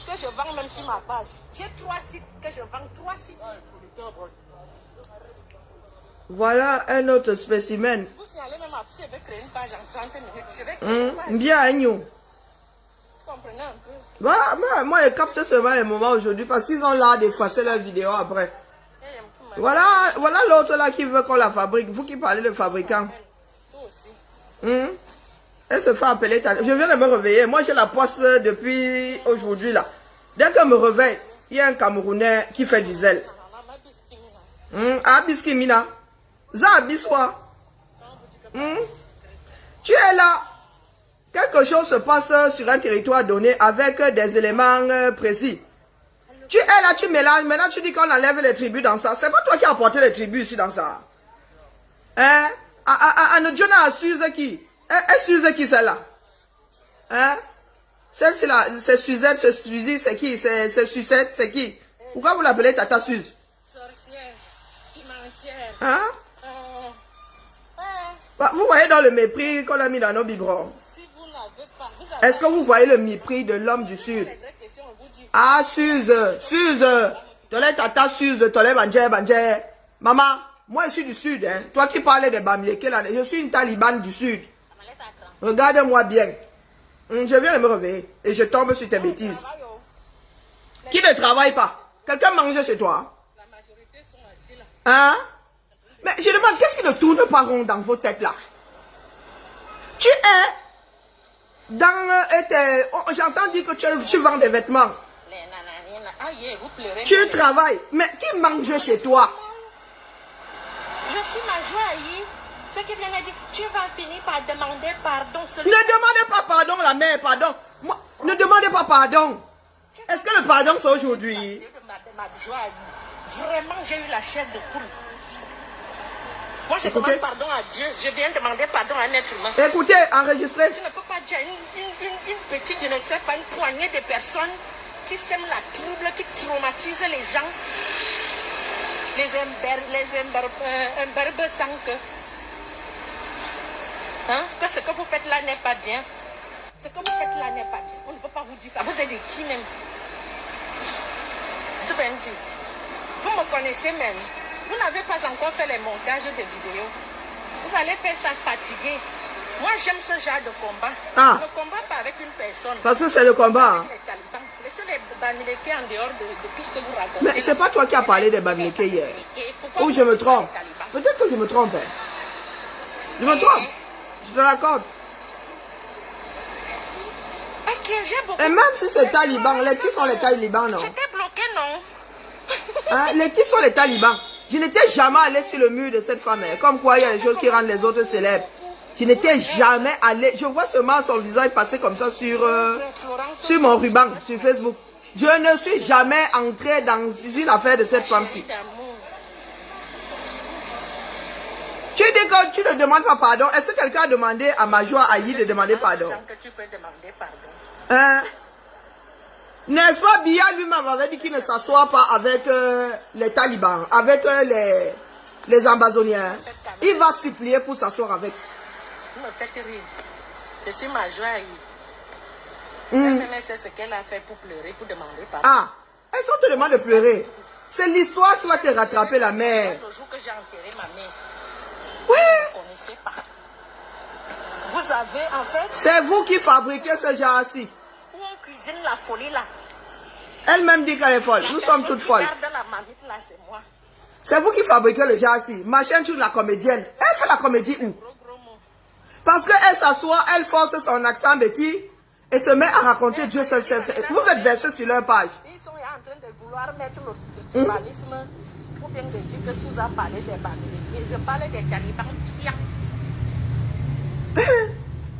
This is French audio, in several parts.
Parce que je vends même sur ma page. J'ai 3 sites que je vends, 3 sites. Voilà un autre spécimen. Vous signalez même à je vais créer une page en 30 minutes. Je vais créer une page. Bien, Agneau. Vous comprenez un peu? Voilà, moi, je capte seulement les moments aujourd'hui parce qu'ils ont l'air d'effacer leur vidéo après. Voilà l'autre là qui veut qu'on la fabrique. Vous qui parlez de fabricant. Toi aussi. Elle se fait appeler. Je viens de me réveiller. Moi, j'ai la poisse depuis aujourd'hui là. Dès qu'elle me réveille, il y a un Camerounais qui fait du zèle. Abiskimina. Ça abiswa. Tu es là. Quelque chose se passe sur un territoire donné avec des éléments précis. Tu es là, tu mélanges. Maintenant, tu dis qu'on enlève les tribus dans ça. C'est pas toi qui as apporté les tribus ici dans ça. Hein? Anodjona a Suze qui? Est Suze qui celle-là? Hein? Celle-ci là, c'est Suzette, c'est Suzy, c'est qui? C'est Suzette, c'est qui? Pourquoi vous l'appelez Tata Suze? Sorcière, pimentière. Hein? Vous voyez dans le mépris qu'on a mis dans nos biberons. Si vous n'avez pas, vous avez... Est-ce que vous voyez le mépris de l'homme du Sud? Ah, Suze, Suze. Tolé Tata Suze, Tolé Banjé. Maman, moi je suis du Sud. Hein. Toi qui parlais de Bamileke là, je suis une talibane du Sud. Regarde-moi bien. Je viens de me réveiller et je tombe sur tes bêtises. Qui ne travaille pas? Quelqu'un mange chez toi? La majorité sont assis là. Hein? Mais je demande, qu'est-ce qui ne tourne pas rond dans vos têtes là? Tu es dans... J'entends dire que tu vends des vêtements. Vous pleurez. Tu travailles. Mais qui mange chez toi? Je suis ma joie. Ce qui vient de dire, tu vas finir par demander pardon. Ne demandez pas pardon, la mère, pardon. Moi, ne demandez pas pardon. Est-ce que le pardon c'est aujourd'hui? Ma joie. Vraiment, j'ai eu la chair de poule. Moi, je demande pardon à Dieu. Je viens demander pardon à un être humain. Écoutez, enregistrez. Tu ne peux pas dire une petite, je ne sais pas, une poignée de personnes qui sèment la trouble, qui traumatisent les gens. Les imberbes sans que... Hein? Que ce que vous faites là n'est pas bien. Ce que vous faites là n'est pas bien. On ne peut pas vous dire ça. Vous êtes des qui même? Tu peux me dire. Vous me connaissez même. Vous n'avez pas encore fait les montages de vidéos. Vous allez faire ça fatigué. Moi, j'aime ce genre de combat. Je ne combats pas avec une personne. Parce que c'est le combat. Laissez les Bamileke en dehors de tout ce que vous racontez. Mais c'est pas toi qui as parlé des Bamileke hier. Ou je me trompe. Peut-être que je me trompe. Je me trompe. Je te l'accorde. Et même si c'est talibans, qui sont les talibans, non? J'étais bloqué, non? Qui sont les talibans? Je n'étais jamais allé sur le mur de cette femme. Comme quoi il y a des choses qui rendent les autres célèbres. Je n'étais jamais allé. Je vois seulement son visage passer comme ça sur mon ruban, sur Facebook. Je ne suis jamais entré dans une affaire de cette femme-ci. Tu dis que tu ne demandes pas pardon. Est-ce que quelqu'un a demandé à ma joie Aïe de demander pardon? N'est-ce pas, Biya lui-même avait dit qu'il ne s'assoit pas avec les talibans, avec les ambazoniens. Il va supplier pour s'asseoir avec. Vous me faites rire. Je suis ma joie. Elle sait ce qu'elle a fait pour pleurer, pour demander pardon. Ah, est-ce qu'on te demande de pleurer? C'est l'histoire qui va te rattraper la mère. Le jour que j'ai enterré ma mère. Oui. Vous ne connaissez pas. Vous avez en fait... C'est vous qui fabriquez ce genre-ci. Où on cuisine la folie là. Elle-même dit qu'elle est folle. Nous sommes toutes folles. C'est vous qui fabriquez le genre-ci. Ma chaîne sur la comédienne. Elle fait la comédie où? Parce qu'elle s'assoit, elle force son accent bêtis et se met à raconter Dieu seul sait faire. Vous êtes versés sur leur page. Ils sont en train de vouloir mettre le tribalisme pour bien dire que Sous a parlé des Bamileke. Je parlais des talibans.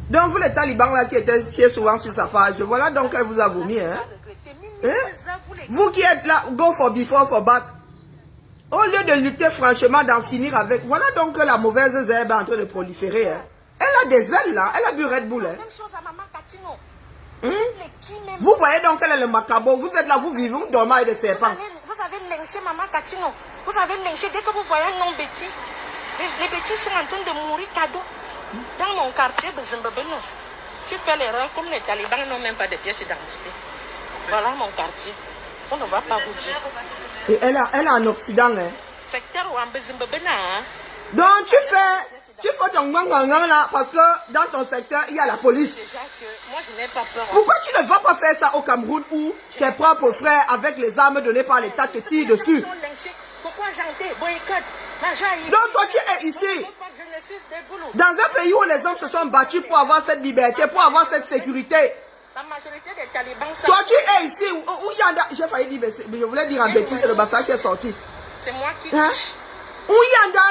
Donc vous les talibans là qui étaient souvent sur sa page, voilà donc elle vous a vomi. Hein? Vous qui êtes là, go for before for back. Au lieu de lutter franchement, d'en finir avec, voilà donc que la mauvaise herbe est en train de proliférer. Hein? Elle a des ailes là, elle a bu Red Bull. Hein? Vous voyez donc qu'elle est le macabre. Vous êtes là, vous vivez, vous dormez avec des serpents. Vous avez lynché Maman Katino. Vous avez lynché dès que vous voyez un nom bêtis. Les bêtis sont en train de mourir cadeau. Dans mon quartier de Zimbabwe, tu fais l'erreur comme les talibans n'ont même pas de pièces d'identité. Voilà mon quartier. On ne va pas vous dire. Et elle est en Occident. Hein. Secteur Wambezimbebena. Donc tu fais ton gang là parce que dans ton secteur il y a la police. Déjà que moi je n'ai pas peur. Pourquoi tu ne vas pas faire ça au Cameroun où tes propres frères avec les armes données par l'État te tirent dessus? Pourquoi j'entends boycott? Donc toi tu es ici dans un pays où les hommes se sont battus pour avoir cette liberté, pour avoir cette sécurité. La majorité des talibans. Toi tu es ici où Yanda, j'ai failli dire, mais je voulais dire en bêtise, c'est le Bassa qui est sorti. C'est moi qui. Hein? Où Yanda,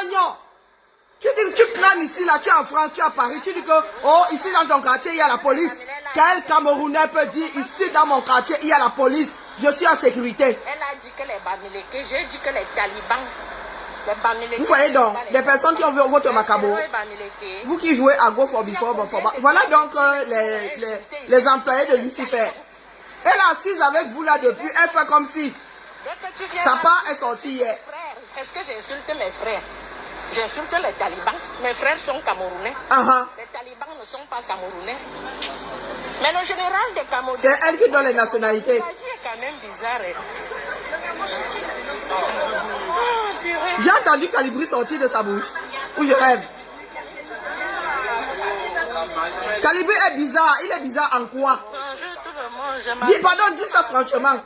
tu dis que tu crânes ici, là, tu es en France, tu es à Paris, tu dis que, oh, ici dans ton quartier, il y a la police. Quel Camerounais peut dire, ici dans mon quartier, il y a la police, je suis en sécurité? Elle a dit que les Bamileke, j'ai dit que les talibans. Les Bamileke. Vous voyez donc, des personnes qui ont vu votre macabo. Vous qui jouez à Go for Before, voilà donc les employés de Lucifer. Elle est assise avec vous là depuis, elle fait comme si sa part est sortie hier. Est-ce que j'ai insulté mes frères? J'insulte les talibans. Mes frères sont camerounais. Les talibans ne sont pas camerounais. Mais le général des Camerounais. C'est elle qui donne les nationalités. C'est quand même bizarre. J'ai entendu Calibri sortir de sa bouche. Ou je rêve. Calibri est bizarre. Il est bizarre en quoi? Dis pardon, dis ça franchement.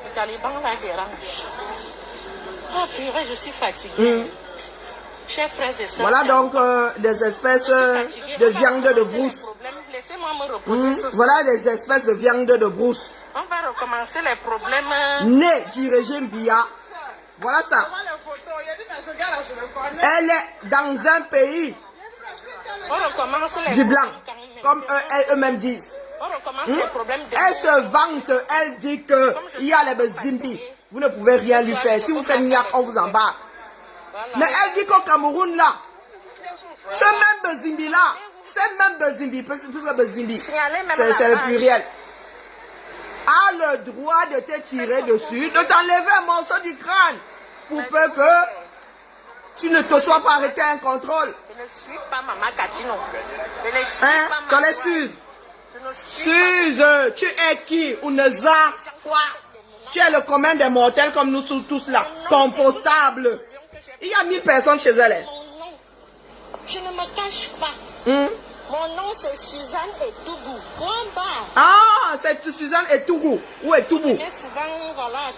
Les talibans la dérangent. Oh purée, je suis fatiguée. Chers frères et sœurs. Voilà donc des espèces de viande de brousse. Laissez-moi me reposer. Voilà des espèces de viande de brousse. On va recommencer les problèmes. Né du régime Biya. Voilà ça. Elle est dans un pays du blanc, comme eux-mêmes disent. On recommence les problèmes de... Elle se vante, elle dit qu'il y a les Bezimbi. Vous ne pouvez rien lui faire. Si vous faites niaque, on vous embarque. Voilà. Mais elle dit qu'au Cameroun, là, ce même Bezimbi là, c'est même Bezimbi, plus que Bezimbi, c'est le pluriel, a le droit de te tirer dessus, de t'enlever un morceau du crâne, pour peu que tu ne te sois pas arrêté à un contrôle. Je ne suis pas Maman Katino. Je ne suis pas Maman Katino. Suze, tu es qui? Ouneza, foi. Tu es le commun des mortels comme nous tous là, compostable. Il y a 1000 personnes chez elle. Je ne me cache pas. Mon nom c'est Suzanne Etougou. Point barre. Ah, c'est Suzanne Etougou. Où est Tougou?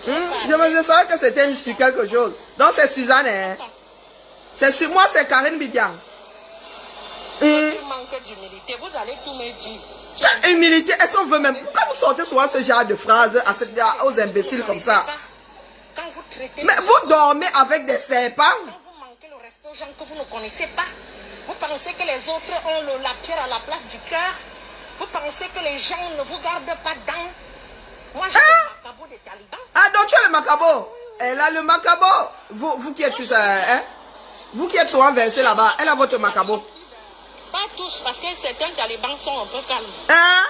Je savais que c'était sur quelque chose. Donc c'est Suzanne. Hein? C'est sur moi, c'est Karine Bibian. Tu manques d'humilité, vous allez tout me dire. Quelle humilité? Est-ce qu'on veut même... Pourquoi vous sortez souvent ce genre de phrases aux imbéciles comme ça? Mais vous dormez avec des serpents? Quand vous manquez le respect aux gens que vous ne connaissez pas, vous pensez que les autres ont la pierre à la place du cœur? Vous pensez que les gens ne vous gardent pas dans? Moi, j'ai le macabo des talibans. Ah, donc tu as le macabo? Elle a le macabo. Vous qui êtes sur ça, hein? Vous qui êtes souvent versé là-bas, elle a votre macabo. Pas tous, parce que certains talibans sont un peu calmes. Hein?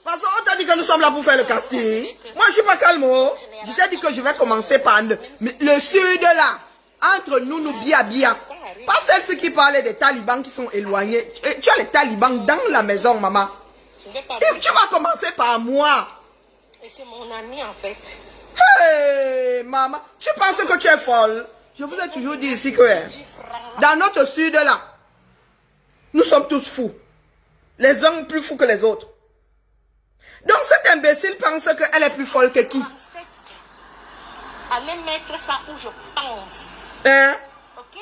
Parce qu'on t'a dit que nous sommes là pour faire le casting. Moi, je ne suis pas calme. Je t'ai dit que je vais commencer par le sud là. Entre nous, Bia. Pas celle qui parlait des talibans qui sont éloignés. Tu as les talibans dans la maison, maman. Et tu vas commencer par moi. Et c'est mon ami en fait. Hey, maman. Tu penses que tu es folle? Je vous ai toujours dit ici que dans notre sud là, nous sommes tous fous. Les hommes plus fous que les autres. Donc cet imbécile pense qu'elle est plus folle que qui? Allez mettre ça où je pense. Hein? Ok?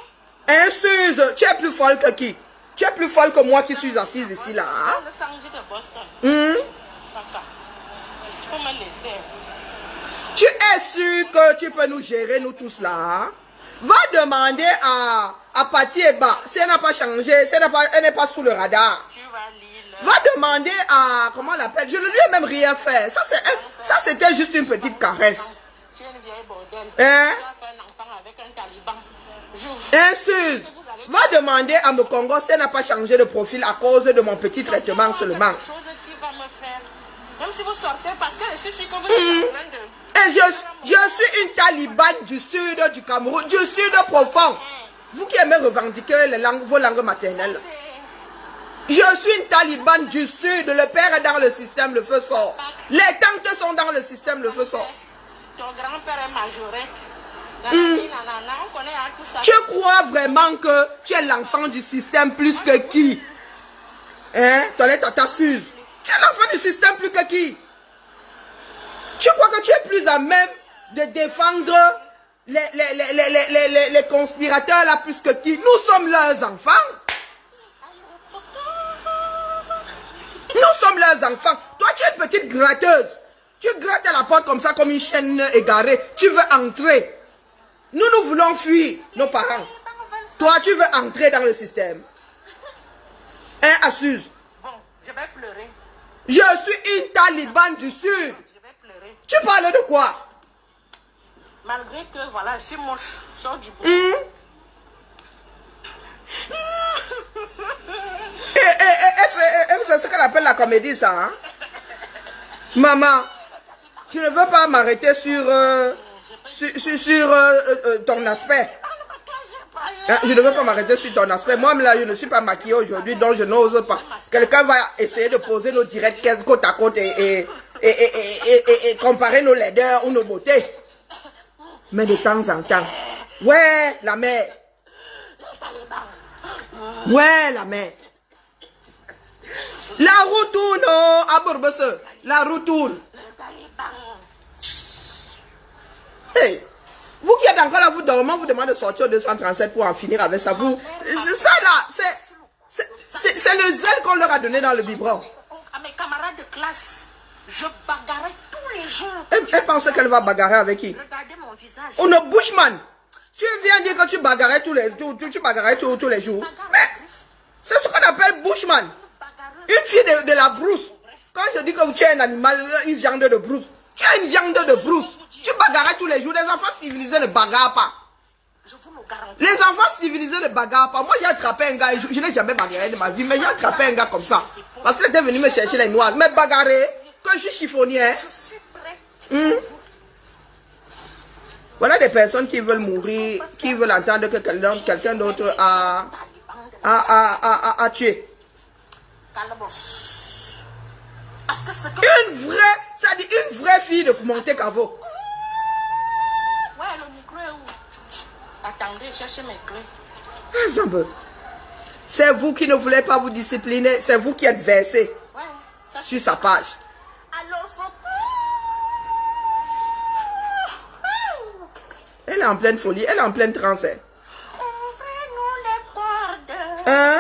Hein, Suze, tu es plus folle que qui? Tu es plus folle que moi qui suis assise ici là. Hein? Le samedi de Boston. Faut me laisser. Tu es sûr que tu peux nous gérer nous tous là? Hein? Va demander à Pati Eba si elle n'a pas changé, si elle n'est pas sous le radar. Tu vas lire. Va demander à, comment on l'appelle, je ne lui ai même rien fait. Ça c'était juste une petite caresse. Tu es une vieille bordel. Hein? Tu as fait un enfant avec un taliban. Suze, va demander à mon Congo si elle n'a pas changé de profil à cause de mon petit traitement seulement. Chose qui va me faire. Même si vous sortez, parce que c'est ce que vous êtes en train de... Et je suis une talibane du sud du Cameroun, du sud profond. Vous qui aimez revendiquer vos langues maternelles. Je suis une talibane du sud, le père est dans le système, le feu sort. Les tantes sont dans le système, le feu sort. Ton grand-père est majorette. On connaît tout ça. Tu crois vraiment que tu es l'enfant du système plus que qui? Hein? Toilette à ta suze. Tu es l'enfant du système plus que qui? Tu crois que tu es plus à même de défendre les conspirateurs là plus que qui? Nous sommes leurs enfants. Nous sommes leurs enfants. Toi, tu es une petite gratteuse. Tu grattes à la porte comme ça, comme une chaîne égarée. Tu veux entrer. Nous, nous voulons fuir nos parents. Toi, tu veux entrer dans le système. Hein, Assuse? Bon, je vais pleurer. Je suis une talibane du Sud. Je vais pleurer. Tu parles de quoi? Malgré que, voilà, je suis moche. Je sors du boulot. C'est ce qu'on appelle la comédie, ça. Hein? Maman, tu ne veux pas m'arrêter sur ton aspect. Hein? Je ne veux pas m'arrêter sur ton aspect. Moi, là, je ne suis pas maquillée aujourd'hui, donc je n'ose pas. Quelqu'un va essayer de poser nos directs côte à côte et comparer nos laideurs ou nos beautés. Mais de temps en temps, ouais, la mère. Ouais, la mère. La roue tourne, à Bourbesse. La roue tourne. Hey, vous qui êtes encore là, vous dormez, vous demandez de sortir au 237 pour en finir avec ça. C'est ça là, c'est le zèle qu'on leur a donné dans le biberon. À mes camarades de classe, je bagarrais tous les jours. Elle pensait qu'elle va bagarrer avec qui? Regardez mon visage. On est Bushman. Tu viens dire que tu bagarrais tous les jours. Mais c'est ce qu'on appelle Bushman. Une fille de la brousse. Quand je dis que tu es un animal, une viande de brousse. Tu as une viande de brousse. Tu bagarrais tous les jours. Les enfants civilisés ne bagarrent pas. Les enfants civilisés ne bagarrent pas. Moi, j'ai attrapé un gars. Je n'ai jamais bagarré de ma vie. Mais j'ai attrapé un gars comme ça. Parce qu'il était venu me chercher les noirs. Mais bagarrer, que je suis chiffonnier. Voilà des personnes qui veulent mourir, qui veulent entendre que quelqu'un d'autre a tué. Une vraie, ça dit une vraie fille de Monte Cavo. Ouais, le micro est où? Attendez, cherchez mes clés. C'est vous qui ne voulez pas vous discipliner, c'est vous qui êtes versé sur sa page. Elle est en pleine folie, elle est en pleine transe. Ouvrez-nous les portes. Hein?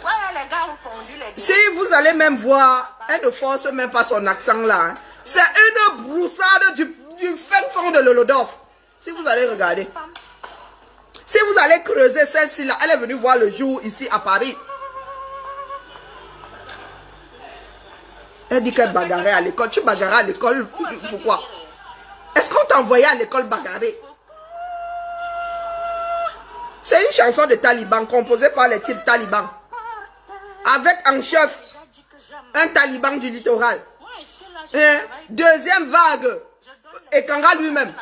Ouais, les gars ont pondu les deux. Si vous allez même voir, elle ne force même pas son accent là. Hein. C'est une broussade du fin fond de l'Olodorf. Si vous allez regarder. Si vous allez creuser celle-ci là, elle est venue voir le jour ici à Paris. Elle dit qu'elle bagarrait à l'école. Tu bagarrais à l'école, pourquoi? Est-ce qu'on t'a envoyé à l'école bagarrer? C'est une chanson de Taliban composée par les types talibans. Avec en chef un taliban du littoral. Deuxième vague. Et Kanga lui-même.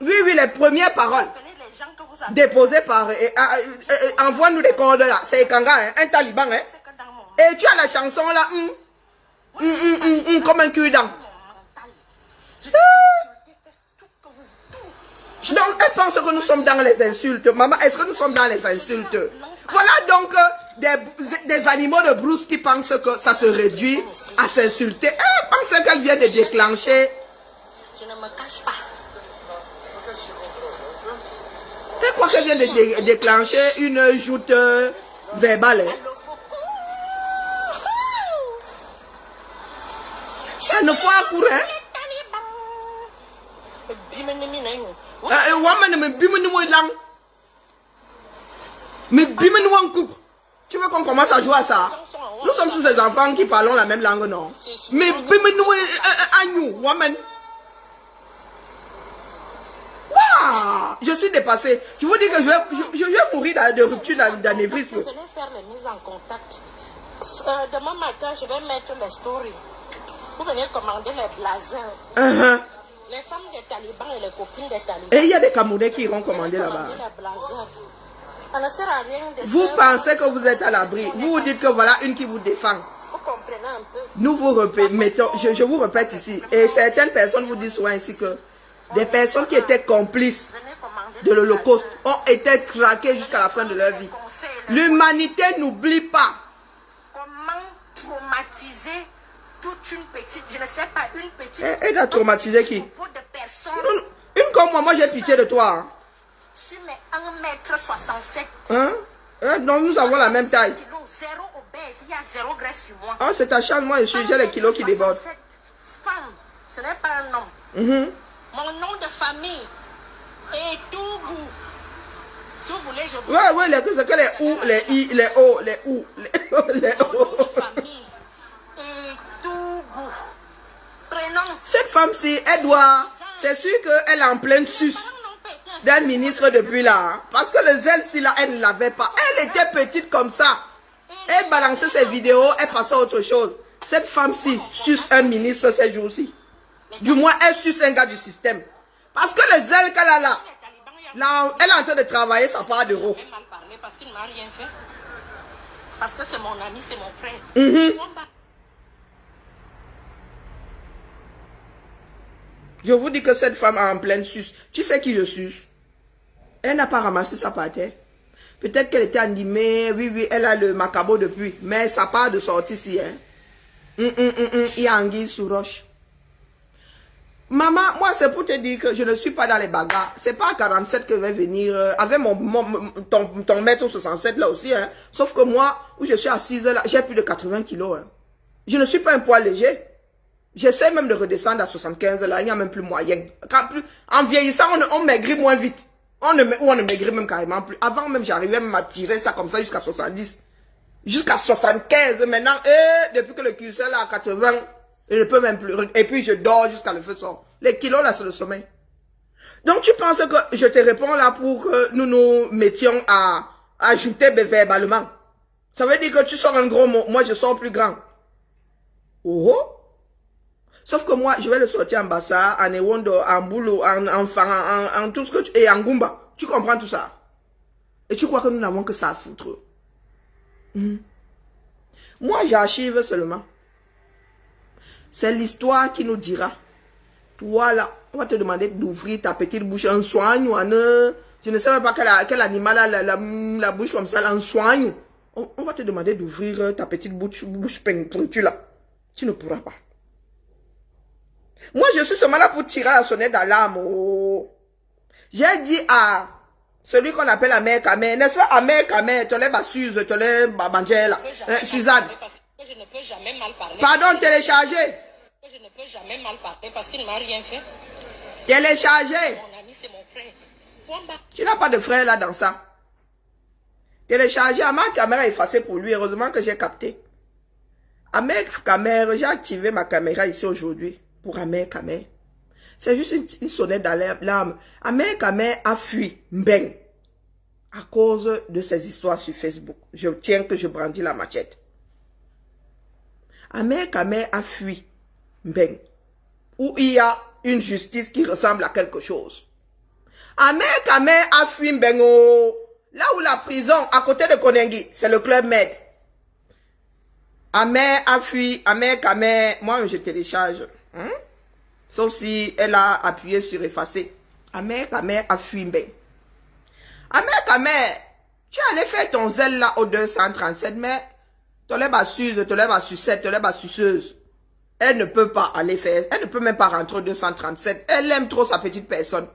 Oui, les premières paroles déposées par... Envoie-nous les cordes là. C'est Kanga, hein, un taliban. Hein. Et tu as la chanson là. Comme un cul-dent. Donc, elle pense que nous sommes dans les insultes. Maman, est-ce que nous sommes dans les insultes? Voilà donc des animaux de brousse qui pensent que ça se réduit à s'insulter. Elle pense qu'elle vient de déclencher. Je ne me cache pas. Elle croit qu'elle vient de déclencher une joute verbale. Hein? Elle ne faut pas courir. Hein? Tu veux qu'on commence à jouer à ça? Nous sommes tous des enfants qui parlons la même langue, non? Mais je suis dépassé. Je vous dis que je vais mourir de rupture d'anévrisme. Vous venez faire les mises en contact. Demain matin, je vais mettre les stories. Vous venez commander les blazers. Les femmes des talibans et les copines des talibans. Et il y a des Camerounais qui iront commander là-bas. Ça ne sert à rien de vous pensez que vous êtes à l'abri. Vous vous dites que voilà une qui vous défend. Vous comprenez un peu. Nous vous mettons, je vous répète ici, et certaines personnes vous disent souvent ainsi que des personnes qui étaient complices de l'Holocauste ont été traquées jusqu'à la fin de leur vie. L'humanité n'oublie pas. Comment traumatiser toute une petite, je ne sais pas, une petite... Elle a traumatisé qui? Une comme moi j'ai pitié de toi. Hein? Tu mets 1,67 m. Hein? Donc nous avons la même taille. Zéro obèse, il y a 0 graisse sur moi. Ah, c'est ta charge, moi j'ai les kilos qui débordent. Femme, ce n'est pas un homme. Mon nom de famille est Toubou. Si vous voulez, je vous... Ouais, c'est que les ou, les i, les o, les ou, les o. Mon nom de famille est Toubou. Prénom. Cette femme-ci, elle doit... C'est sûr qu'elle est en pleine suce d'un ministre depuis là. Hein? Parce que le zèle-ci là, elle ne l'avait pas. Elle était petite comme ça. Elle balançait ses vidéos, elle passait à autre chose. Cette femme-ci suce un ministre ces jours-ci. Du moins, elle suce un gars du système. Parce que le zèle qu'elle a là, elle est en train de travailler sa part d'euros. Elle m'a parlé parce qu'il ne m'a rien fait. Parce que c'est mon ami, c'est mon frère. Je vous dis que cette femme est en pleine suce. Tu sais qui je suce? Elle n'a pas ramassé sa pâté. Peut-être qu'elle était animée. Oui, elle a le macabo depuis. Mais ça part de sortie ici. Hein. Il y a anguille sous roche. Maman, moi c'est pour te dire que je ne suis pas dans les bagarres. C'est pas à 47 que je vais venir. Avec ton mètre 67 là aussi. Hein. Sauf que moi, où je suis assise là, j'ai plus de 80 kilos. Hein. Je ne suis pas un poids léger. J'essaie même de redescendre à 75 là. Il n'y a même plus moyen. En vieillissant, on maigrit moins vite. On ne maigrit même carrément plus. Avant même, j'arrivais même à tirer ça comme ça jusqu'à 70. Jusqu'à 75. Maintenant, depuis que le curseur là à 80, je ne peux même plus. Et puis, je dors jusqu'à le feu sort. Les kilos là, c'est le sommeil. Donc, tu penses que je te réponds là pour que nous mettions à ajouter verbalement. Ça veut dire que tu sors un gros mot. Moi, je sors plus grand. Oh! Sauf que moi, je vais le sortir en Bassa, en Ewondo, en Boulou, en tout ce que tu... Et en Goumba. Tu comprends tout ça? Et tu crois que nous n'avons que ça à foutre? Moi, j'archive seulement. C'est l'histoire qui nous dira. Toi, là, on va te demander d'ouvrir ta petite bouche, un soigne ou un... Je ne sais même pas quel animal a la bouche comme ça, là, un soigne. On va te demander d'ouvrir ta petite bouche pointue, là. Tu ne pourras pas. Moi, je suis seulement là pour tirer la sonnette d'alarme. Oh. J'ai dit à celui qu'on appelle Amère Kamé, n'est-ce pas Amère Kamé, tu l'es Bassuse, tu l'es Babangela, Suzanne. Je ne peux jamais mal parler. Pardon, télécharger. Je ne peux jamais mal parler parce qu'il ne m'a rien fait. Télécharger. Mon ami, c'est mon frère. Tu n'as pas de frère là dans ça. Télécharger, ma caméra est effacée pour lui. Heureusement que j'ai capté. Amère Kamé, j'ai activé ma caméra ici aujourd'hui. Pour Amère Kamé. C'est juste une sonnette d'alarme. Amère Kamé a fui Mbeng à cause de ces histoires sur Facebook. Je tiens que je brandis la machette. Amère Kamé a fui Mbeng où il y a une justice qui ressemble à quelque chose. Amère Kamé a fui Mbeng là où la prison à côté de Konengi, c'est le Club Med. Amère a fui, Amère Kamé, moi je télécharge. Sauf si elle a appuyé sur effacer. Amère Kamé a fui Mbeng. Amère Kamé, tu allais faire ton zèle là au 237, mais tu l'es bassuise, tu l'es bassucette, tu l'es bassuceuse. Elle ne peut pas aller faire, elle ne peut même pas rentrer au 237. Elle aime trop sa petite personne.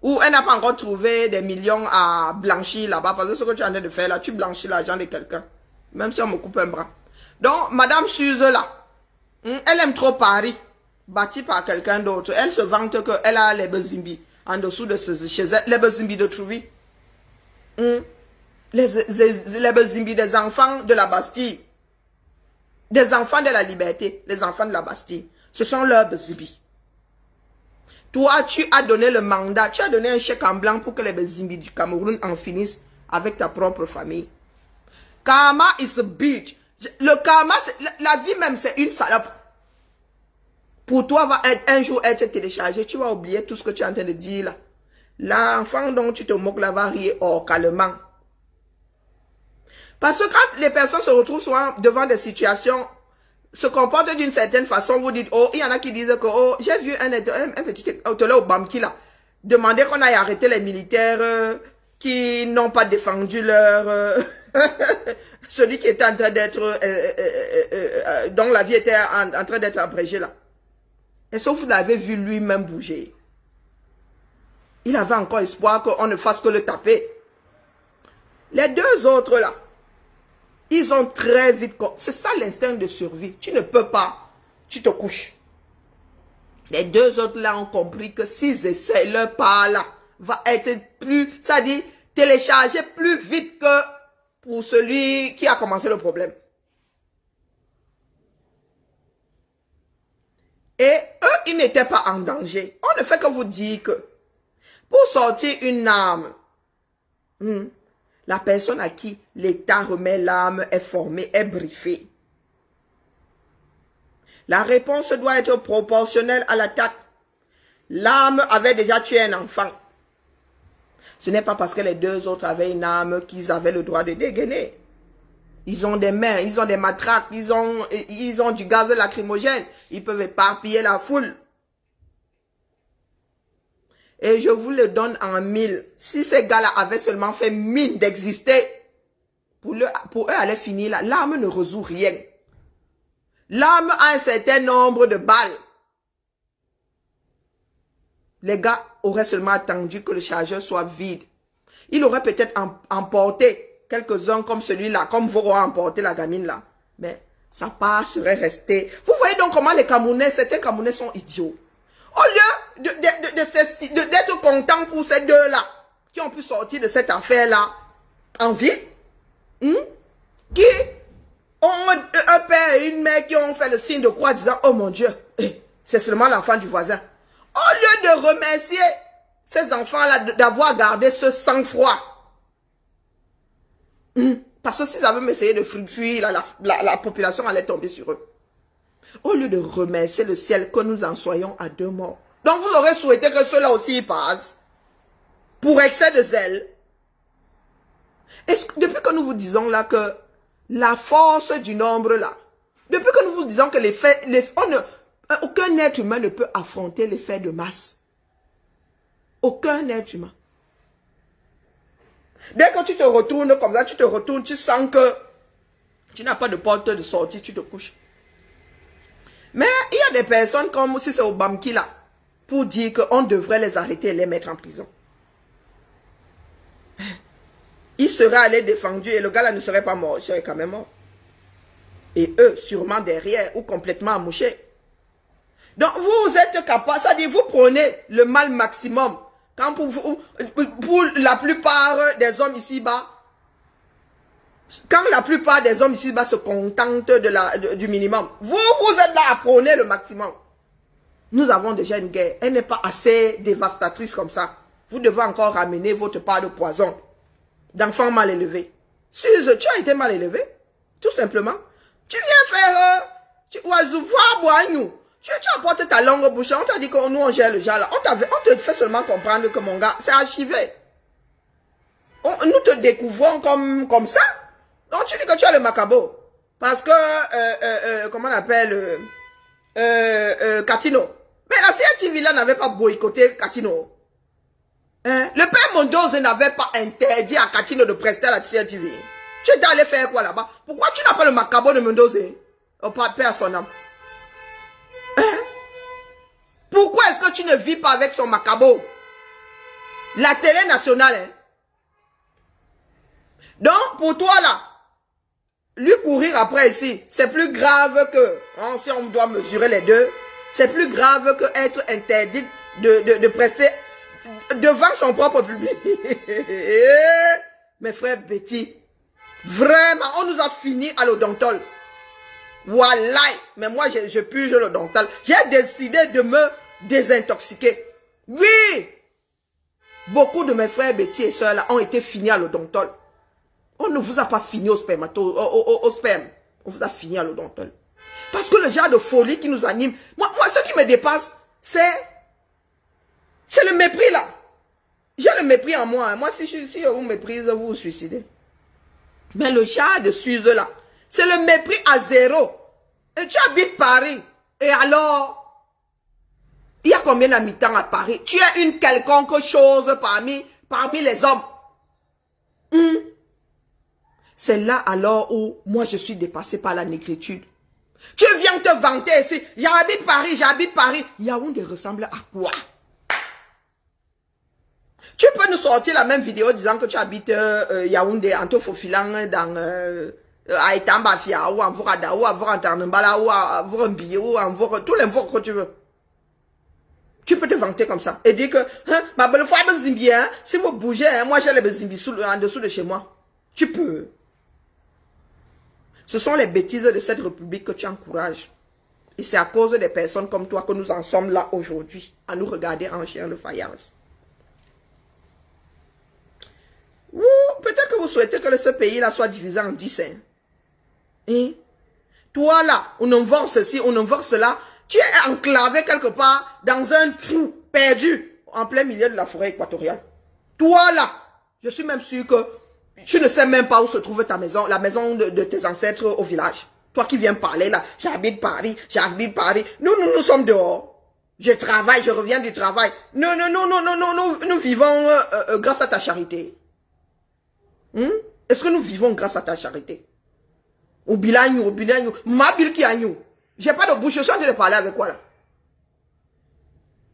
Ou elle n'a pas encore trouvé des millions à blanchir là-bas. Parce que ce que tu es en train de faire là, tu blanchis l'argent de quelqu'un. Même si on me coupe un bras. Donc, Madame Suze là, elle aime trop Paris, bâti par quelqu'un d'autre. Elle se vante qu'elle a les bezimbi en dessous de chez elle, les bezimbi de Trouvi. Les bezimbi des enfants de la Bastille. Des enfants de la liberté, les enfants de la Bastille. Ce sont leurs bezimbi. Toi, tu as donné le mandat, tu as donné un chèque en blanc pour que les bezimbi du Cameroun en finissent avec ta propre famille. Karma is a bitch. Le karma, la vie même, c'est une salope. Pour toi, va un jour être téléchargé. Tu vas oublier tout ce que tu es en train de dire là. L'enfant dont tu te moques là va rire calmement. Parce que quand les personnes se retrouvent souvent devant des situations, se comportent d'une certaine façon, vous dites, oh, il y en a qui disent que, oh, j'ai vu un petit hôtelier au Bamki là, demander qu'on aille arrêter les militaires qui n'ont pas défendu leur... celui qui était en train d'être... dont la vie était en train d'être abrégée là. Est-ce que vous l'avez vu lui-même bouger? Il avait encore espoir qu'on ne fasse que le taper. Les deux autres là, ils ont très vite... C'est ça l'instinct de survie. Tu ne peux pas, tu te couches. Les deux autres là ont compris que s'ils essaient, leur pas là va être plus... C'est-à-dire télécharger plus vite que pour celui qui a commencé le problème. Et eux, ils n'étaient pas en danger. On ne fait que vous dire que pour sortir une arme, la personne à qui l'État remet l'arme est formée, est briefée. La réponse doit être proportionnelle à l'attaque. L'arme avait déjà tué un enfant. Ce n'est pas parce que les deux autres avaient une arme qu'ils avaient le droit de dégainer. Ils ont des mains, ils ont des matraques, ils ont du gaz lacrymogène. Ils peuvent éparpiller la foule. Et je vous le donne en 1000. Si ces gars-là avaient seulement fait mine d'exister, pour eux aller finir là, l'arme ne résout rien. L'arme a un certain nombre de balles. Les gars auraient seulement attendu que le chargeur soit vide. Il aurait peut-être emporté quelques-uns comme celui-là, comme vous aurez emporté la gamine là. Mais sa part serait restée. Vous voyez donc comment les Camerounais, certains Camerounais sont idiots. Au lieu d'être contents pour ces deux-là, qui ont pu sortir de cette affaire-là en vie, qui ont un père et une mère qui ont fait le signe de croix disant, oh mon Dieu, c'est seulement l'enfant du voisin. Au lieu de remercier ces enfants-là d'avoir gardé ce sang-froid, parce que s'ils avaient essayé de fuir, la population allait tomber sur eux. Au lieu de remercier le ciel que nous en soyons à 2 morts. Donc vous aurez souhaité que ceux-là aussi y passent. Pour excès de zèle. Depuis que nous vous disons là que la force du nombre là, depuis que nous vous disons que aucun être humain ne peut affronter l'effet de masse. Aucun être humain. Dès que tu te retournes comme ça, tu sens que tu n'as pas de porte de sortie, tu te couches. Mais il y a des personnes comme si c'est au Bamki là, pour dire qu'on devrait les arrêter et les mettre en prison. Il serait allé défendu et le gars là ne serait pas mort, il serait quand même mort. Et eux, sûrement derrière ou complètement amouchés. Donc vous êtes capable, c'est-à-dire vous prenez le mal maximum. Quand pour la plupart des hommes ici-bas, quand la plupart des hommes ici-bas se contentent du minimum, vous êtes là à prôner le maximum. Nous avons déjà une guerre. Elle n'est pas assez dévastatrice comme ça. Vous devez encore ramener votre part de poison d'enfants mal élevés. Suze, tu as été mal élevé, tout simplement. Tu viens faire... tu apportes ta langue au bouchon, on t'a dit que nous on gère le genre là. On te fait seulement comprendre que mon gars, c'est archivé. Nous te découvrons comme ça. Donc tu dis que tu as le macabo. Parce que, comment on appelle, Katino. Mais la CRTV là n'avait pas boycotté Katino. Hein? Le père Mondoze n'avait pas interdit à Katino de prester à la CRTV. Tu étais allé faire quoi là-bas? Pourquoi tu n'as pas le macabo de Mondoze? Oh, père à son âme. Hein? Pourquoi est-ce que tu ne vis pas avec son macabo? La télé nationale, hein? Donc, pour toi là, lui courir après ici, c'est plus grave que, hein, si on doit mesurer les deux, c'est plus grave que être interdit de prester devant son propre public. Mes frères Betty, vraiment, on nous a fini à l'odontol. Voilà, mais moi je purge l'odontol. J'ai décidé de me désintoxiquer. Oui, beaucoup de mes frères Betty et soeurs là ont été finis à l'odontol. On ne vous a pas fini au sperme. On vous a fini à l'odontol. Parce que le genre de folie qui nous anime, moi ce qui me dépasse, c'est le mépris là. J'ai le mépris en moi. Hein. Moi, si on vous méprise, vous vous suicidez. Mais le genre de Suze là, c'est le mépris à zéro. Et tu habites Paris. Et alors, il y a combien d'habitants à Paris? Tu es une quelconque chose parmi les hommes. C'est là alors où moi je suis dépassé par la négritude. Tu viens te vanter ici. J'habite Paris, j'habite Paris. Yaoundé ressemble à quoi? Tu peux nous sortir la même vidéo disant que tu habites Yaoundé en te faufilant dans à Etambafia ou en Vorada ou à Vorantarnambala ou à Vorambi ou à tous les voix que tu veux. Tu peux te vanter comme ça et dire que ma belle fois hein, si vous bougez, hein, moi j'ai les Zimbi en dessous de chez moi. Tu peux. Ce sont les bêtises de cette république que tu encourages. Et c'est à cause des personnes comme toi que nous en sommes là aujourd'hui, à nous regarder en chien de faïence. Peut-être que vous souhaitez que ce pays-là soit divisé en 10. Hein? Toi là, on envoie ceci, on envoie cela. Tu es enclavé quelque part dans un trou perdu en plein milieu de la forêt équatoriale. Toi là, je suis même sûr que tu ne sais même pas où se trouve ta maison, la maison de tes ancêtres au village. Toi qui viens parler là, j'habite Paris, j'habite Paris. Nous sommes dehors. Je travaille, je reviens du travail. Non, nous vivons grâce à ta charité. Est-ce que nous vivons grâce à ta charité? Au bilan, ma bille qui a nous. J'ai pas de bouche, je suis en train de parler avec quoi là?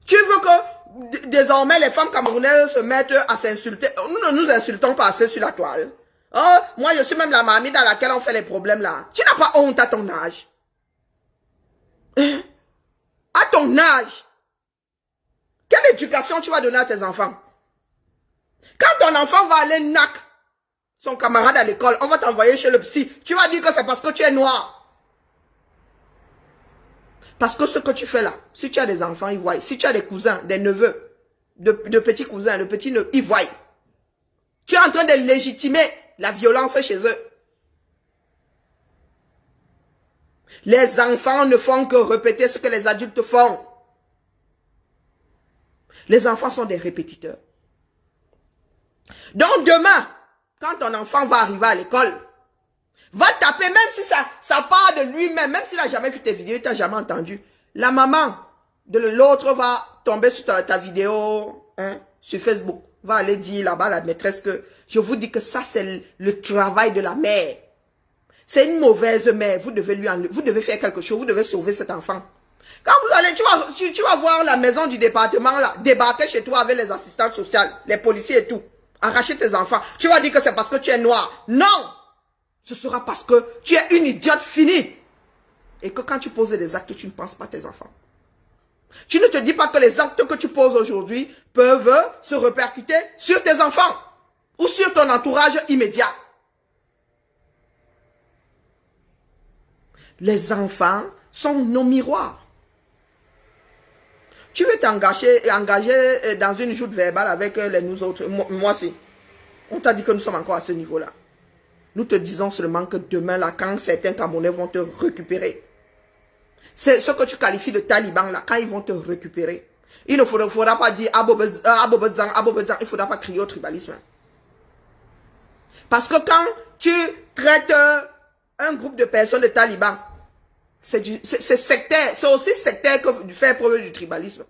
Tu veux que désormais les femmes camerounaises se mettent à s'insulter? Nous ne nous insultons pas assez sur la toile. Oh, moi je suis même la mamie dans laquelle on fait les problèmes là. Tu n'as pas honte à ton âge? À ton âge? Quelle éducation tu vas donner à tes enfants? Quand ton enfant va aller nac son camarade à l'école, on va t'envoyer chez le psy. Tu vas dire que c'est parce que tu es noir. Parce que ce que tu fais là, si tu as des enfants, ils voient. Si tu as des cousins, des neveux, de petits cousins, de petits neveux, ils voient. Tu es en train de légitimer la violence chez eux. Les enfants ne font que répéter ce que les adultes font. Les enfants sont des répétiteurs. Donc demain, quand ton enfant va arriver à l'école, va taper, même si ça part de lui-même, même s'il n'a jamais vu tes vidéos, il t'a jamais entendu. La maman de l'autre va tomber sur ta vidéo sur Facebook, va aller dire là-bas à la maîtresse que je vous dis que ça c'est le travail de la mère. C'est une mauvaise mère, vous devez faire quelque chose, vous devez sauver cet enfant. Quand vous allez, tu vas voir la maison du département là, débarquer chez toi avec les assistantes sociales, les policiers et tout, arracher tes enfants. Tu vas dire que c'est parce que tu es noir. Non! Ce sera parce que tu es une idiote finie. Et que quand tu poses des actes, tu ne penses pas à tes enfants. Tu ne te dis pas que les actes que tu poses aujourd'hui peuvent se répercuter sur tes enfants ou sur ton entourage immédiat. Les enfants sont nos miroirs. Tu veux t'engager dans une joute verbale avec nous autres, moi aussi. On t'a dit que nous sommes encore à ce niveau-là. Nous te disons seulement que demain, là, quand certains Camerounais vont te récupérer, c'est ce que tu qualifies de talibans, là, quand ils vont te récupérer, il ne faudra pas dire Abobezang, il ne faudra pas crier au tribalisme. Parce que quand tu traites un groupe de personnes de talibans, c'est sectaire, c'est aussi sectaire que de faire preuve du tribalisme.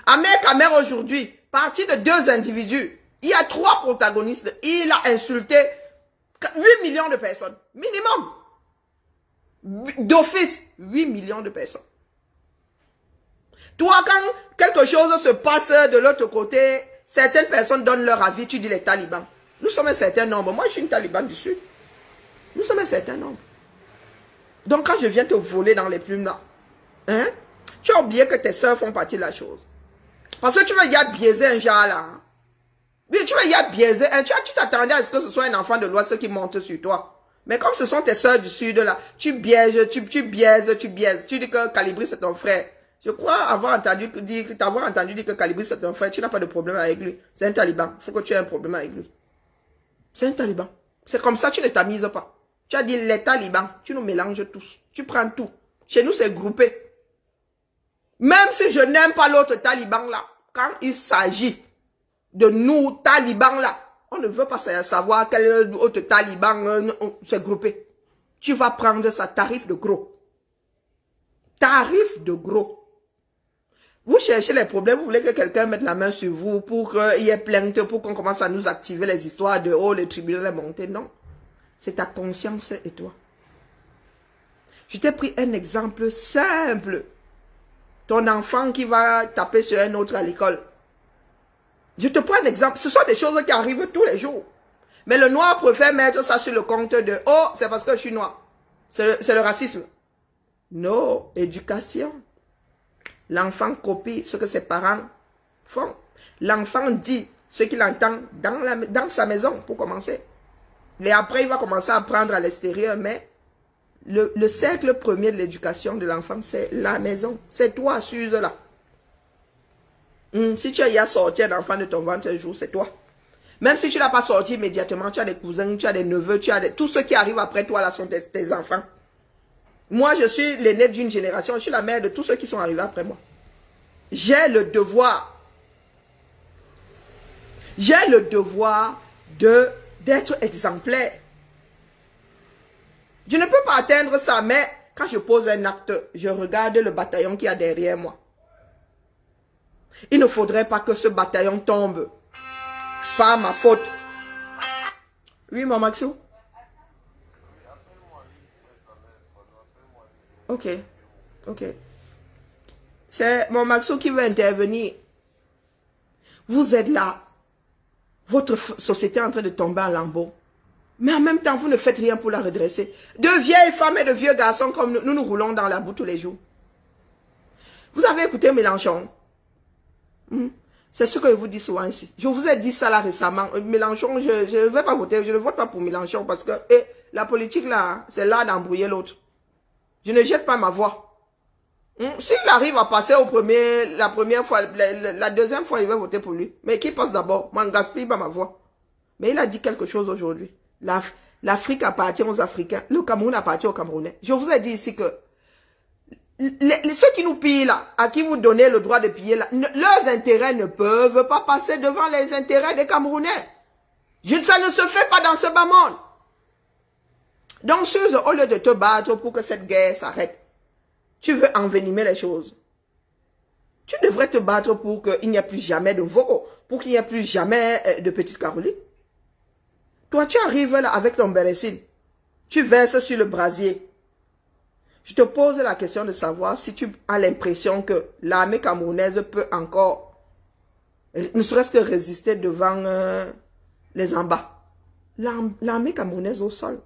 Ahmed Kamer aujourd'hui, parti de 2 individus, il y a 3 protagonistes, il a insulté 8 millions de personnes, minimum. D'office, 8 millions de personnes. Toi, quand quelque chose se passe de l'autre côté, certaines personnes donnent leur avis, tu dis les talibans. Nous sommes un certain nombre. Moi, je suis une taliban du Sud. Nous sommes un certain nombre. Donc, quand je viens te voler dans les plumes là, tu as oublié que tes soeurs font partie de la chose. Parce que tu veux y a biaiser un genre là. Oui, tu veux y a biaiser un. Tu t'attendais à ce que ce soit un enfant de l'Ouest qui monte sur toi. Mais comme ce sont tes soeurs du Sud là, tu biaises. Tu dis que Calibri c'est ton frère. Je crois t'avoir entendu dire que Calibri c'est ton frère. Tu n'as pas de problème avec lui. C'est un taliban. Il faut que tu aies un problème avec lui. C'est un taliban. C'est comme ça, tu ne t'amuses pas. Tu as dit les talibans, tu nous mélanges tous. Tu prends tout. Chez nous, c'est groupé. Même si je n'aime pas l'autre taliban là, quand il s'agit de nous talibans là, On ne veut pas savoir quel autre taliban s'est groupé. Tu vas prendre ça, tarif de gros. Tarif de gros. Vous cherchez les problèmes, vous voulez que quelqu'un mette la main sur vous pour qu'il y ait plainte, pour qu'on commence à nous activer les histoires de « Oh, le tribunal est monté ». Non. C'est ta conscience et toi. Je t'ai pris un exemple simple. Ton enfant qui va taper sur un autre à l'école. Je te prends un exemple. Ce sont des choses qui arrivent tous les jours. Mais le noir préfère mettre ça sur le compte de « Oh, c'est parce que je suis noir ». C'est le racisme. Non, éducation. L'enfant copie ce que ses parents font. L'enfant dit ce qu'il entend dans sa maison, pour commencer. Et après, il va commencer à apprendre à l'extérieur. Mais le cercle premier de l'éducation de l'enfant, c'est la maison. C'est toi, Suze, là. Si tu as sorti un enfant de ton ventre un jour, c'est toi. Même si tu ne l'as pas sorti immédiatement, tu as des cousins, tu as des neveux, tous ceux qui arrivent après toi, là, sont tes enfants. Moi, je suis l'aîné d'une génération. Je suis la mère de tous ceux qui sont arrivés après moi. J'ai le devoir. J'ai le devoir d'être exemplaire. Je ne peux pas atteindre ça, mais quand je pose un acte, je regarde le bataillon qui y a derrière moi. Il ne faudrait pas que ce bataillon tombe par ma faute. Oui, mon Maxou? Ok, ok. C'est mon Maxou qui veut intervenir. Vous êtes là. Votre société est en train de tomber en lambeaux. Mais en même temps, vous ne faites rien pour la redresser. De vieilles femmes et de vieux garçons comme nous roulons dans la boue tous les jours. Vous avez écouté Mélenchon? C'est ce que je vous dis souvent ici. Je vous ai dit ça là récemment. Mélenchon, je ne vais pas voter. Je ne vote pas pour Mélenchon parce que la politique là, c'est là d'embrouiller l'autre. Je ne jette pas ma voix. S'il arrive à passer la première fois, la deuxième fois, il va voter pour lui. Mais qui passe d'abord? Moi, je ne gaspille pas ma voix. Mais il a dit quelque chose aujourd'hui. L'Afrique appartient aux Africains. Le Cameroun appartient aux Camerounais. Je vous ai dit ici que ceux qui nous pillent là, à qui vous donnez le droit de piller là, leurs intérêts ne peuvent pas passer devant les intérêts des Camerounais. Ça ne se fait pas dans ce bas monde. Donc, Suze, au lieu de te battre pour que cette guerre s'arrête, tu veux envenimer les choses. Tu devrais te battre pour qu'il n'y ait plus jamais de Vogo, pour qu'il n'y ait plus jamais de Petite Caroline. Toi, tu arrives là avec ton bérécine, tu verses sur le brasier. Je te pose la question de savoir si tu as l'impression que l'armée camerounaise peut encore, ne serait-ce que résister devant les embats. L'armée camerounaise au sol.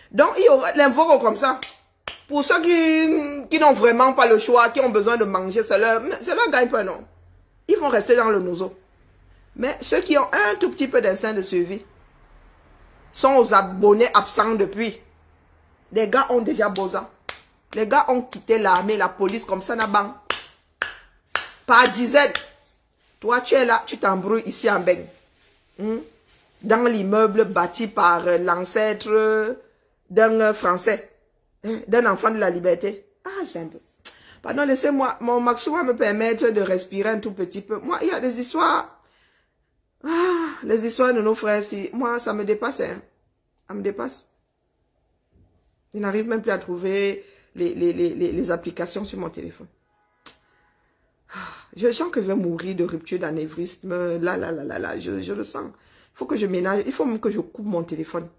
Donc, il y aura l'invoque comme ça. Pour ceux qui n'ont vraiment pas le choix, qui ont besoin de manger, c'est leur gagne-pain, non. Ils vont rester dans le nouveau. Mais ceux qui ont un tout petit peu d'instinct de survie sont aux abonnés absents depuis. Les gars ont déjà bosa. Les gars ont quitté l'armée, la police, comme ça, n'a-bang. Par dizaines. Toi, tu es là, tu t'embrouilles ici en Beng. Dans l'immeuble bâti par l'ancêtre d'un Français, d'un enfant de la liberté. Ah, c'est un peu. Pardon, laissez-moi, mon Maxou va me permettre de respirer un tout petit peu. Moi, il y a des histoires. Ah, les histoires de nos frères ici. Moi, ça me dépasse. Hein. Ça me dépasse. Je n'arrive même plus à trouver les applications sur mon téléphone. Je sens que je vais mourir de rupture d'anévrisme. Là, je le sens. Il faut que je ménage. Il faut même que je coupe mon téléphone.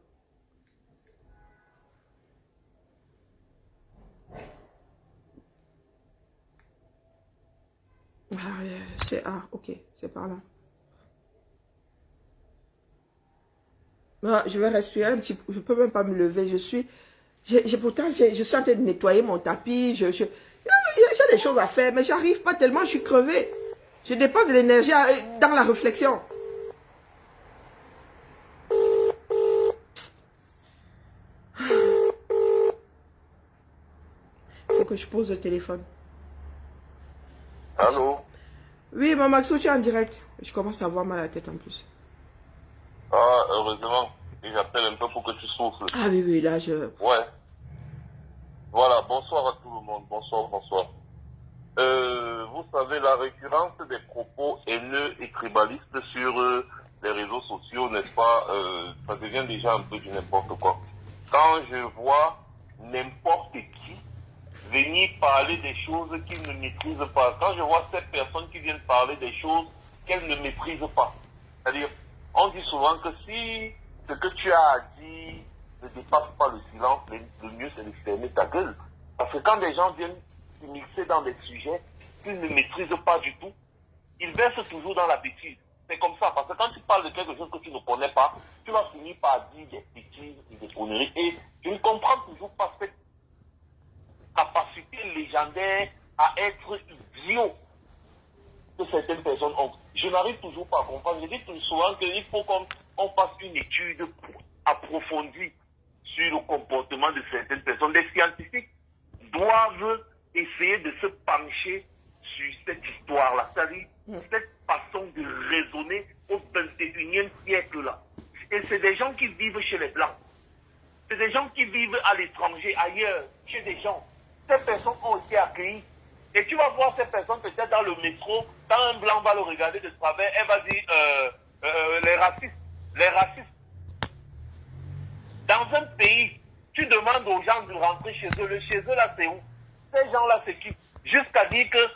Ok, c'est par là. Je vais respirer un petit peu. Je peux même pas me lever. Pourtant, je suis en train de nettoyer mon tapis. J'ai des choses à faire, mais j'arrive pas tellement. Je suis crevée. Je dépense de l'énergie dans la réflexion. Il faut que je pose le téléphone. Allô? Oui, mon Maxou, tu es en direct. Je commence à avoir mal à la tête en plus. Ah, heureusement. Et j'appelle un peu pour que tu souffles. Ah oui, là, Ouais. Voilà, bonsoir à tout le monde. Bonsoir. Vous savez, la récurrence des propos haineux et tribalistes sur les réseaux sociaux devient déjà un peu du n'importe quoi. Quand je vois n'importe qui venir parler des choses qu'il ne maîtrise pas, quand je vois cette personne qui vient parler des choses qu'elle ne maîtrise pas, c'est-à-dire, on dit souvent que si ce que tu as à dire ne dépasse pas le silence, le mieux c'est de fermer ta gueule. Parce que quand des gens viennent s'immiscer dans des sujets qu'ils ne maîtrisent pas du tout, ils versent toujours dans la bêtise. C'est comme ça, parce que quand tu parles de quelque chose que tu ne connais pas, tu vas finir par dire des bêtises et des conneries. Et je ne comprends toujours pas cette capacité légendaire à être idiot que certaines personnes ont. Je n'arrive toujours pas à comprendre. Je dis tout souvent qu'il faut qu'on fasse une étude approfondie sur le comportement de certaines personnes. Les scientifiques doivent essayer de se pencher sur cette histoire-là, c'est-à-dire cette façon de raisonner au 21e siècle-là. Et c'est des gens qui vivent chez les Blancs. C'est des gens qui vivent à l'étranger, ailleurs, chez des gens. Ces personnes ont été accueillies. Et tu vas voir ces personnes peut-être dans le métro, quand un Blanc va le regarder de travers, elle va dire les racistes. Les racistes. Dans un pays, tu demandes aux gens de rentrer chez eux. Le chez eux, là, c'est où? Ces gens-là, c'est qui? Jusqu'à dire que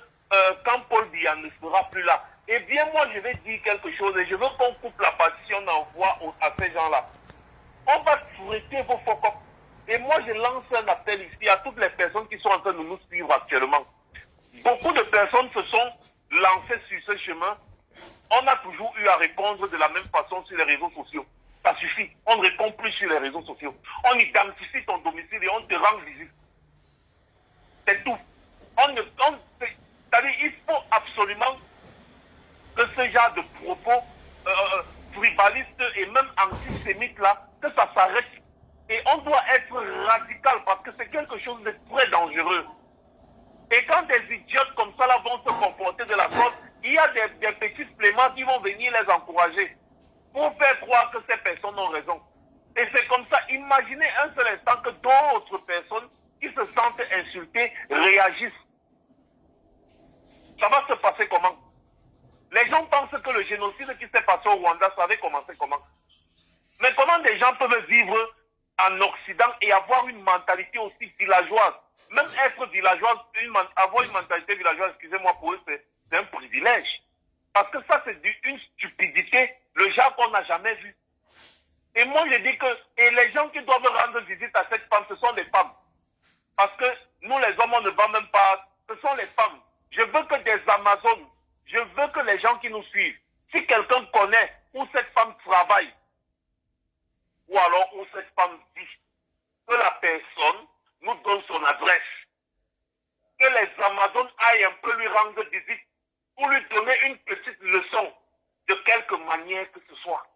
quand Paul Biya ne sera plus là, eh bien, moi, je vais dire quelque chose et je veux qu'on coupe la partition d'envoi à ces gens-là. On va traiter vos focus. Et moi, je lance un appel ici à toutes les personnes qui sont en train de nous suivre actuellement. Beaucoup de personnes se sont lancées sur ce chemin. On a toujours eu à répondre de la même façon sur les réseaux sociaux. Ça suffit. On ne répond plus sur les réseaux sociaux. On identifie ton domicile et on te rend visite. C'est tout. C'est-à-dire, il faut absolument que ce genre de propos tribalistes et même antisémites là, que ça s'arrête. Et on doit être radical parce que c'est quelque chose de très dangereux. Et quand des idiotes comme ça là vont se comporter de la sorte, il y a des petits suppléments qui vont venir les encourager pour faire croire que ces personnes ont raison. Et c'est comme ça, imaginez un seul instant que d'autres personnes qui se sentent insultées réagissent. Ça va se passer comment? Les gens pensent que le génocide qui s'est passé au Rwanda, ça avait commencé comment? Mais comment des gens peuvent vivre en Occident et avoir une mentalité aussi villageoise? Même être villageoise, avoir une mentalité villageoise, excusez-moi pour eux, c'est un privilège. Parce que ça, c'est une stupidité, le genre qu'on n'a jamais vu. Et moi, je dis que et les gens qui doivent rendre visite à cette femme, ce sont les femmes. Parce que nous, les hommes, on ne va même pas. Ce sont les femmes. Je veux que des Amazones, je veux que les gens qui nous suivent, si quelqu'un connaît où cette femme travaille, ou alors où cette femme vit, que la personne nous donne son adresse. Que les Amazones aillent un peu lui rendre visite pour lui donner une petite leçon de quelque manière que ce soit.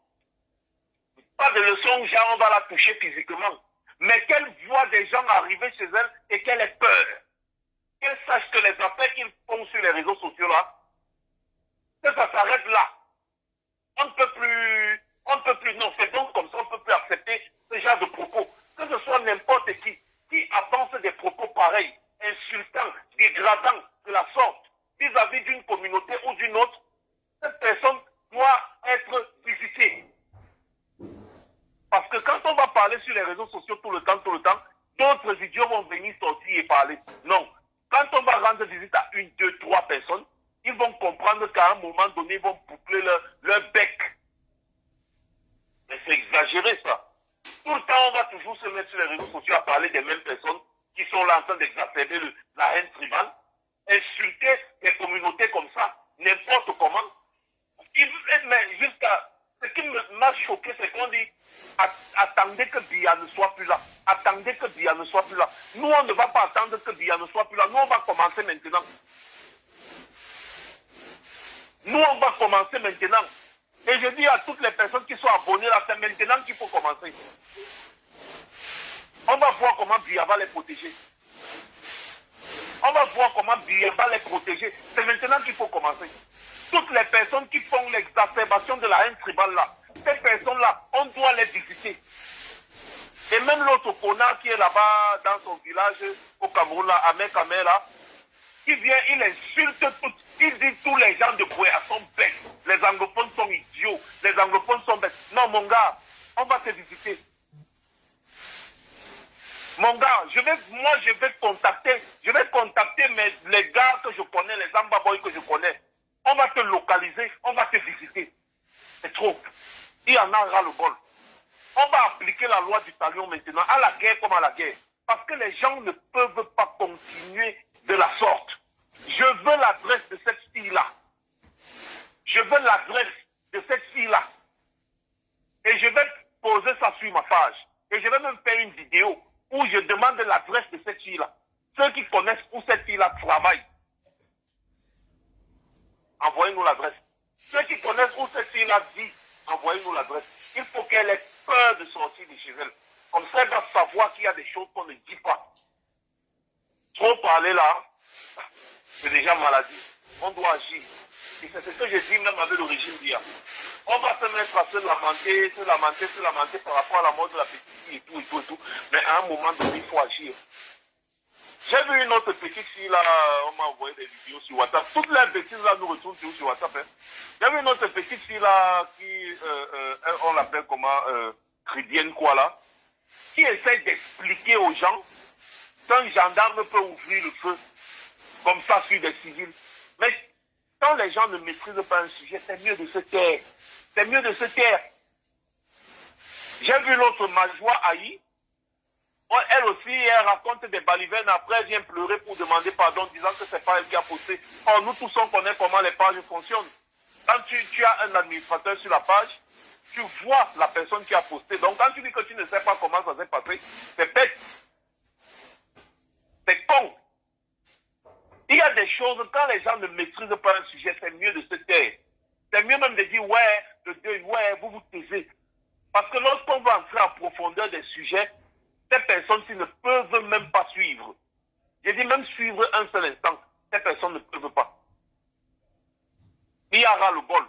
Pas de leçon, genre on va la toucher physiquement, mais qu'elle voit des gens arriver chez elle et qu'elle ait peur. Qu'elle sache que les appels qu'ils font sur les réseaux sociaux là, que ça s'arrête là. On ne peut plus, non, c'est donc comme ça, on ne peut plus accepter ce genre de propos. Que ce soit n'importe qui avance des propos pareils, insultants, dégradants de la sorte, vis-à-vis d'une communauté ou d'une autre, cette personne doit être visitée. Parce que quand on va parler sur les réseaux sociaux tout le temps, d'autres idiots vont venir sortir et parler. Non. Quand on va rendre visite à 1, 2, 3 personnes, ils vont comprendre qu'à un moment donné, ils vont boucler leur bec. Mais c'est exagéré ça. Tout le temps, on va toujours se mettre sur les réseaux sociaux à parler des mêmes personnes qui sont là en train d'exacerber la haine tribale, insulter des communautés comme ça, n'importe comment. Mais jusqu'à... Ce qui m'a choqué, c'est qu'on dit attendez que Biya ne soit plus là. Attendez que Biya ne soit plus là. Nous, on ne va pas attendre que Biya ne soit plus là. Nous, on va commencer maintenant. Nous, on va commencer maintenant. Et je dis à toutes les personnes qui sont abonnées là, c'est maintenant qu'il faut commencer. On va voir comment Biya va les protéger. On va voir comment Biya va les protéger. C'est maintenant qu'il faut commencer. Toutes les personnes qui font l'exacerbation de la haine tribale là, ces personnes-là, on doit les visiter. Et même l'autre connard qui est là-bas dans son village au Cameroun, là, à Mekame, là, qui vient, il insulte tout. Il dit tous les gens de Bouéa sont bêtes. Les anglophones sont idiots. Les anglophones sont bêtes. Non, mon gars, On va te visiter. Mon gars, je vais contacter les gars que je connais, les Ambaboy que je connais. On va te localiser, on va te visiter. C'est trop. Il y en a ras le bol. On va appliquer la loi du talion maintenant, à la guerre comme à la guerre. Parce que les gens ne peuvent pas continuer de la sorte. Je veux l'adresse de cette fille-là. Je veux l'adresse de cette fille-là. Et je vais poser ça sur ma page. Et je vais même faire une vidéo où je demande l'adresse de cette fille-là. Ceux qui connaissent où cette fille-là travaille, envoyez-nous l'adresse. Ceux qui connaissent où cette fille-là vit, envoyez-nous l'adresse. Il faut qu'elle ait peur de sortir de chez elle. Comme ça, elle va savoir qu'il y a des choses qu'on ne dit pas. Trop parler là, c'est déjà maladie. On doit agir. Et c'est ce que j'ai dit même avec le régime d'hier. On va se mettre à se lamenter par rapport à la mort de la petite fille et tout. Mais à un moment donné, il faut agir. J'ai vu une autre petite fille là, on m'a envoyé des vidéos sur WhatsApp. Toutes les bêtises là nous retournent sur WhatsApp. Hein. J'ai vu une autre petite fille là qui, on l'appelle comment, Cribienne quoi là, qui essaie d'expliquer aux gens qu'un gendarme peut ouvrir le feu comme ça sur des civils. Mais quand les gens ne maîtrisent pas un sujet, c'est mieux de se taire. C'est mieux de se taire. J'ai vu l'autre Majoie Aïe. Elle aussi, elle raconte des balivernes. Après, elle vient pleurer pour demander pardon, disant que c'est pas elle qui a posté. Or, nous tous, on connaît comment les pages fonctionnent. Quand tu as un administrateur sur la page, tu vois la personne qui a posté. Donc, quand tu dis que tu ne sais pas comment ça s'est passé, c'est bête. C'est con. Il y a des choses, quand les gens ne maîtrisent pas un sujet, c'est mieux de se taire. C'est mieux même de dire, ouais, le deuil, ouais, vous vous taisez. Parce que lorsqu'on va entrer en profondeur des sujets, ces personnes-ci ne peuvent même pas suivre. J'ai dit même suivre un seul instant. Ces personnes ne peuvent pas. Il y aura le bol.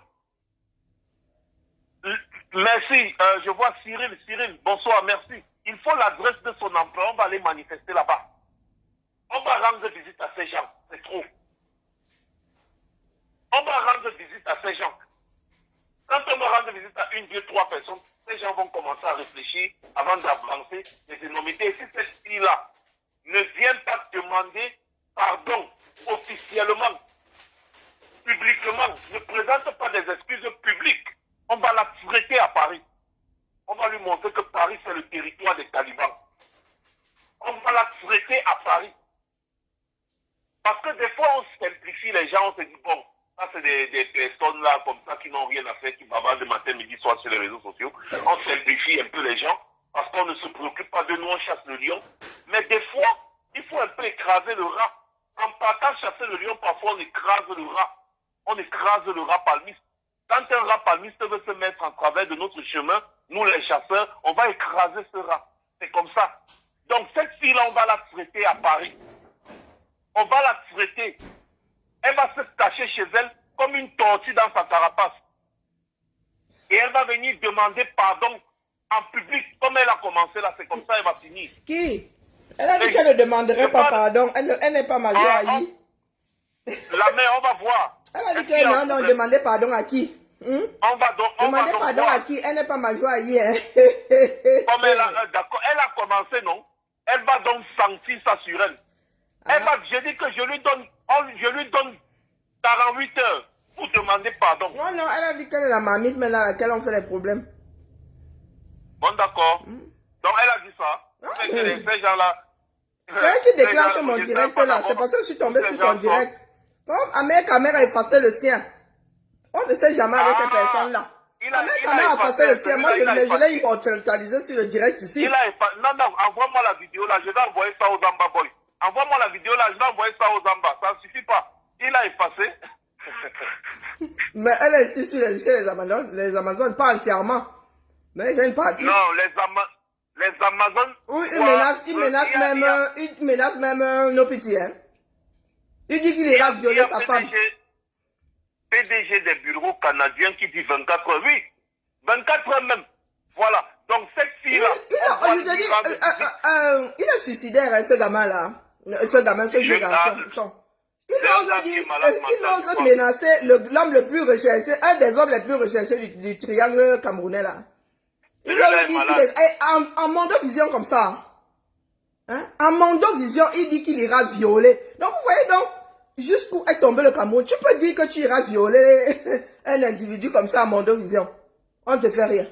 Merci. Je vois Cyril. Cyril, bonsoir, merci. Il faut l'adresse de son emploi. On va aller manifester là-bas. On va rendre visite à ces gens. C'est trop. On va rendre visite à ces gens. Quand on va rendre visite à 1, 2, 3 personnes, ces gens vont commencer à réfléchir avant d'avancer les énormités. Et si cette fille-là ne vient pas demander pardon officiellement, publiquement, ne présente pas des excuses publiques, on va la traiter à Paris. On va lui montrer que Paris, c'est le territoire des talibans. On va la traiter à Paris. Parce que des fois, on simplifie les gens, on se dit, bon, ça c'est des personnes là comme ça qui n'ont rien à faire, qui bavardent de matin, midi, soir sur les réseaux sociaux. On simplifie un peu les gens parce qu'on ne se préoccupe pas de nous, on chasse le lion. Mais des fois, il faut un peu écraser le rat. En partant chasser le lion, parfois on écrase le rat. On écrase le rat palmiste. Quand un rat palmiste veut se mettre en travers de notre chemin, nous les chasseurs, on va écraser ce rat. C'est comme ça. Donc cette fille-là, on va la traiter à Paris. On va la traiter. Elle va se cacher chez elle comme une tortue dans sa carapace. Et elle va venir demander pardon en public. Comme elle a commencé là, c'est comme ça elle va finir. Qui? Elle a dit qu'elle ne demanderait pas pardon. Elle n'est pas Majoie Aïe. La mère, on va voir. Elle a dit qu'elle n'a demandé pardon à qui? On va donc demander pardon voir. à qui? Elle n'est pas Majoie Aïe. Hein? Comme elle a commencé, non? Elle va donc sentir ça sur elle. Je dis que je lui donne 48 heures pour demander pardon. Non, elle a dit qu'elle est la mamite maintenant à laquelle on fait les problèmes. Bon, d'accord. Donc, elle a dit ça. Ces gens-là... C'est elle qui déclenche mon direct là. C'est parce que je suis tombé sur son direct. Comme Ahmed Kamer a effacé le sien. On ne sait jamais avec ces personnes-là. Ahmed Kamer a effacé le sien. Moi, je l'ai immortalisé sur le direct ici. Non, envoie-moi la vidéo là. Je vais envoyer ça aux Zamba Boy. Envoie-moi la vidéo là. Je vais envoyer ça aux Zamba. Ça ne suffit pas. Il a effacé. Mais elle est ici chez les Amazones, pas entièrement. Mais j'ai une partie. Non, les Amazones. Oui, il menace même nos petits. Hein. Il dit qu'il ira violer sa femme. PDG des bureaux canadiens qui dit 24 heures. Oui, 24 heures même. Voilà. Donc cette fille-là. Il est suicidaire, hein, ce gamin-là. Ce vieux garçon. Il ose menacer l'homme le plus recherché, un des hommes les plus recherchés du triangle camerounais là. Il leur dit qu'il est en Mondovision comme ça. Hein? En Mondovision, il dit qu'il ira violer. Donc, vous voyez donc, jusqu'où est tombé le Cameroun. Tu peux dire que tu iras violer un individu comme ça en Mondovision. On ne te fait rien.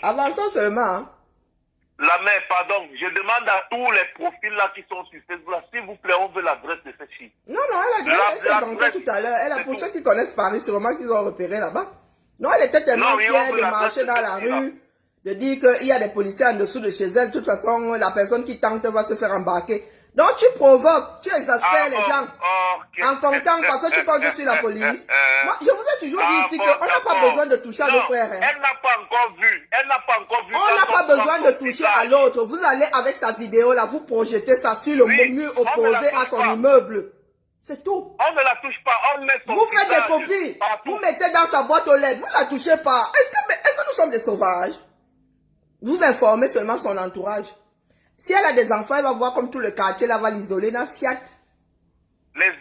Avançons seulement. Hein? La mère, pardon, je demande à tous les profils là qui sont sur Facebook, s'il vous plaît, on veut l'adresse de cette fille. Non, elle a vanté tout à l'heure. Elle a, pour ceux qui connaissent Paris, sûrement qu'ils ont repéré là-bas. Non, elle était tellement fière de marcher dans la rue, de dire qu'il y a des policiers en dessous de chez elle. De toute façon, la personne qui tente va se faire embarquer. Donc tu provoques, tu exaspères les gens en comptant parce que tu comptes sur la police. Moi, je vous ai toujours dit ici qu'on n'a pas besoin de toucher à nos frères. Hein. Elle n'a pas encore vu. On n'a pas besoin de toucher à l'autre. Vous allez avec sa vidéo là, vous projetez ça sur le mur opposé à son immeuble. C'est tout. On ne la touche pas. On met son vous faites des copies. Vous mettez dans sa boîte aux lettres. Vous ne la touchez pas. Est-ce que nous sommes des sauvages? Vous informez seulement son entourage. Si elle a des enfants, elle va voir comme tout le quartier, là, va l'isoler dans Fiat. Les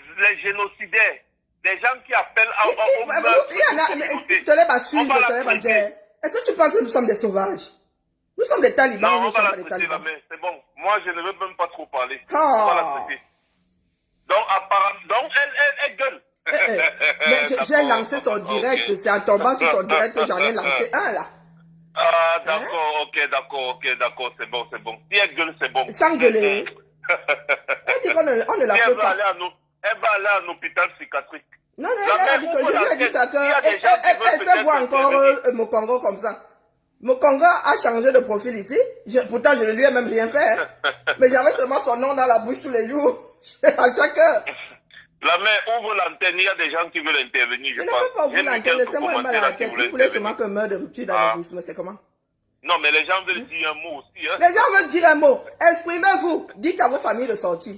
génocidaires, des gens qui appellent à... Il y en a, mais si tu les bassues, est-ce que tu penses que nous sommes des sauvages? Nous sommes des talibans. Non, nous on va sommes la des traiter, talibans. mais c'est bon. Moi, je ne veux même pas trop parler. On va la traiter. Donc, apparemment, elle gueule. Mais j'ai lancé son direct. C'est en tombant sur son direct que j'en ai lancé un, là. Ah, d'accord, d'accord, c'est bon. Si elle gueule, c'est bon. Sans gueuler. Elle dit qu'on ne la peut pas. Elle va aller en hôpital psychiatrique. Non, elle a dit que je lui ai dit ça, elle se voit encore mon Congo comme ça. Mon Congo a changé de profil ici. Pourtant, je ne lui ai même rien fait. Mais j'avais seulement son nom dans la bouche tous les jours. À chaque heure. La mère, ouvre l'antenne, il y a des gens qui veulent intervenir, je pense. Je ne peux pas ouvrir l'antenne, laissez-moi mal à la tête. Vous voulez seulement que meure de rupture d'anévrisme, c'est comment? Non, mais les gens veulent dire un mot aussi. Hein? Les gens veulent dire un mot. Exprimez-vous. Dites à vos familles de sortir.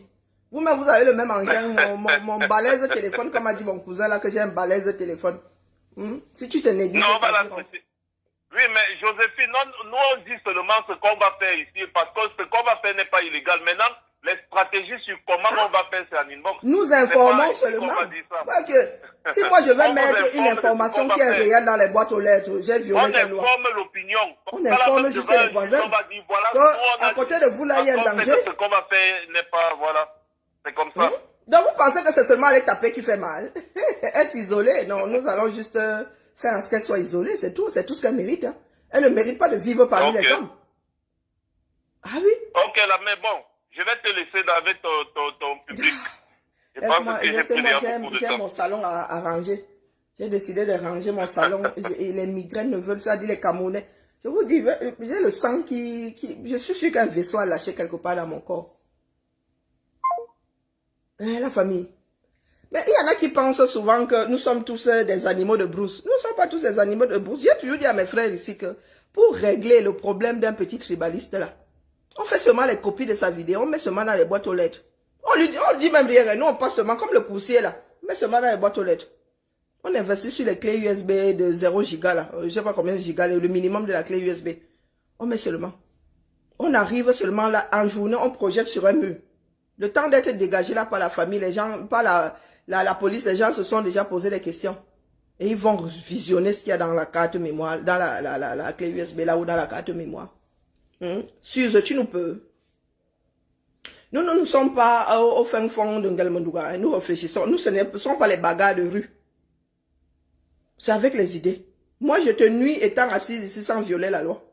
Vous-même, vous avez le même engin. Mon balèze téléphone, comme a dit mon cousin là, que j'ai un balèze téléphone. Si tu te négliges. Non, voilà. Oui, mais Joséphine, nous on dit seulement ce qu'on va faire ici, parce que ce qu'on va faire n'est pas illégal. Maintenant, les stratégies sur comment on va faire, c'est en inbox. Nous informons seulement. Que, si moi je vais mettre une information qui est réelle dans les boîtes aux lettres, j'ai violé la loi. On informe l'opinion. On informe juste les voisins. À côté de vous, là, il y a un danger. Ce qu'on va faire n'est pas, voilà. C'est comme ça. Donc vous pensez que c'est seulement aller taper qui fait mal? Être isolé? Non, nous allons juste faire à ce qu'elle soit isolée, c'est tout. C'est tout ce qu'elle mérite. Hein. Elle ne mérite pas de vivre parmi les hommes. Ah oui? Ok, là, mais bon. Je vais te laisser avec ton public. J'ai mon salon à ranger. J'ai décidé de ranger mon salon. Et les migraines ne veulent ça, dit les Camerounais. Je vous dis, j'ai le sang qui... Je suis sûr qu'un vaisseau a lâché quelque part dans mon corps. La famille. Mais il y en a qui pensent souvent que nous sommes tous des animaux de brousse. Nous ne sommes pas tous des animaux de brousse. J'ai toujours dit à mes frères ici que pour régler le problème d'un petit tribaliste là, on fait seulement les copies de sa vidéo, on met seulement dans les boîtes aux lettres. On lui dit même rien, nous on passe seulement comme le poussier là, on met seulement dans les boîtes aux lettres. On investit sur les clés USB de 0 giga là, je ne sais pas combien de gigas, le minimum de la clé USB. On met seulement. On arrive seulement là, en journée, on projette sur un mur. Le temps d'être dégagé là par la famille, les gens, par la police, les gens se sont déjà posé des questions. Et ils vont visionner ce qu'il y a dans la carte mémoire, dans la clé USB là ou dans la carte mémoire. Suze, tu nous peux. Nous ne sommes pas au fin fond de Ngelmondouga. Nous réfléchissons. Nous, ce ne sont pas les bagarres de rue. C'est avec les idées. Moi, je te nuis étant assis ici sans violer la loi.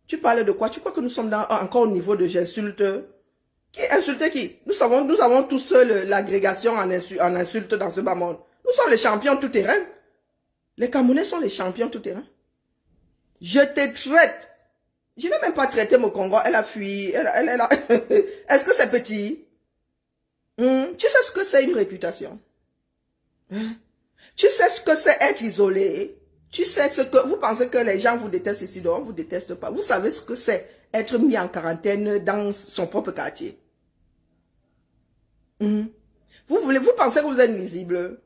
Tu parles de quoi? Tu crois que nous sommes encore au niveau de j'insulte? Qui insulte qui? Nous avons tous l'agrégation en insulte dans ce bas monde. Nous sommes les champions tout terrain. Les Camerounais sont les champions tout terrain. Je te traite. Je n'ai même pas traité mon Congo. Elle a fui. Est-ce que c'est petit? Tu sais ce que c'est une réputation? Tu sais ce que c'est être isolé? Tu sais ce que... Vous pensez que les gens vous détestent ici, donc on ne vous déteste pas. Vous savez ce que c'est être mis en quarantaine dans son propre quartier. Vous pensez que vous êtes nuisible?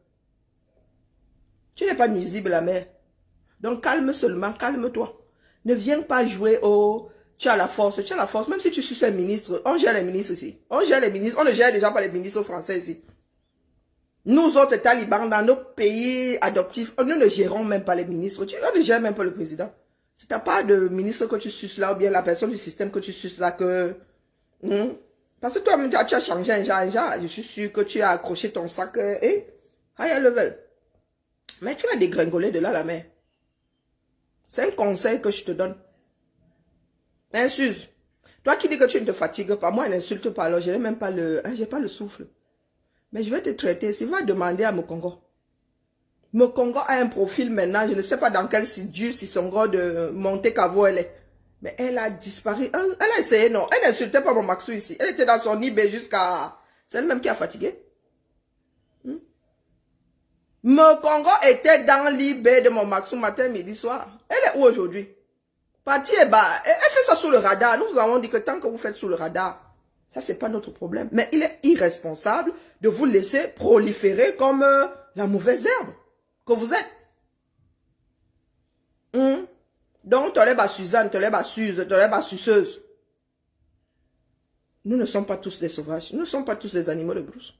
Tu n'es pas nuisible, la mère. Donc calme seulement, calme-toi. Ne viens pas jouer au... Tu as la force, même si tu suis un ministre. On gère les ministres ici. On gère les ministres, on ne gère déjà pas les ministres français ici. Nous autres talibans, dans nos pays adoptifs, nous ne gérons même pas les ministres. On ne gère même pas le président. Si tu n'as pas de ministre que tu suces là, ou bien la personne du système que tu suces là, que... Parce que toi-même, tu as changé un genre, je suis sûr que tu as accroché ton sac, high level. Mais tu vas dégringoler de là la mer. C'est un conseil que je te donne. Insulte. Toi qui dis que tu ne te fatigues pas, moi, n'insulte pas, alors je n'ai même pas le... j'ai pas le souffle. Mais je vais te traiter. Si tu vas demander à Mokongo. Mokongo a un profil maintenant. Je ne sais pas dans quel sidu, si son gros de Monte Cavo elle est. Mais elle a disparu. Elle a essayé, non. Elle n'insultait pas mon Maxou ici. Elle était dans son IB jusqu'à... C'est elle-même qui a fatigué. Mokongo était dans l'IB de mon Maxou matin, midi, soir. Elle est où aujourd'hui? Partie est bas. Elle fait ça sous le radar. Nous vous avons dit que tant que vous faites sous le radar, ça, c'est pas notre problème. Mais il est irresponsable de vous laisser proliférer comme la mauvaise herbe que vous êtes. Donc, tu es Suzanne, tu es Suze, tu es suceuse. Nous ne sommes pas tous des sauvages. Nous ne sommes pas tous des animaux de brousse.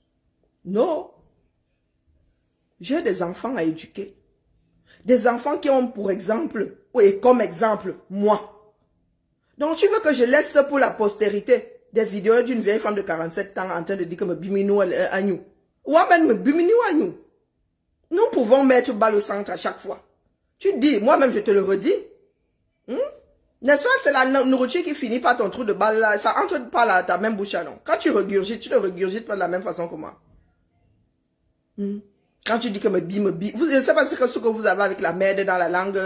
Non. J'ai des enfants à éduquer. Des enfants qui ont pour exemple, et comme exemple, moi. Donc, tu veux que je laisse pour la postérité des vidéos d'une vieille femme de 47 ans en train de dire que me biminou à nous. Ou même me biminou à nous. Nous pouvons mettre balle au centre à chaque fois. Tu dis, moi-même je te le redis. N'est-ce pas, c'est la nourriture qui finit par ton trou de balle là. Ça entre pas ta même bouche, non. Quand tu regurgites, tu ne regurgites pas de la même façon que moi. Quand tu dis que me bi, je ne sais pas ce que vous avez avec la merde dans la langue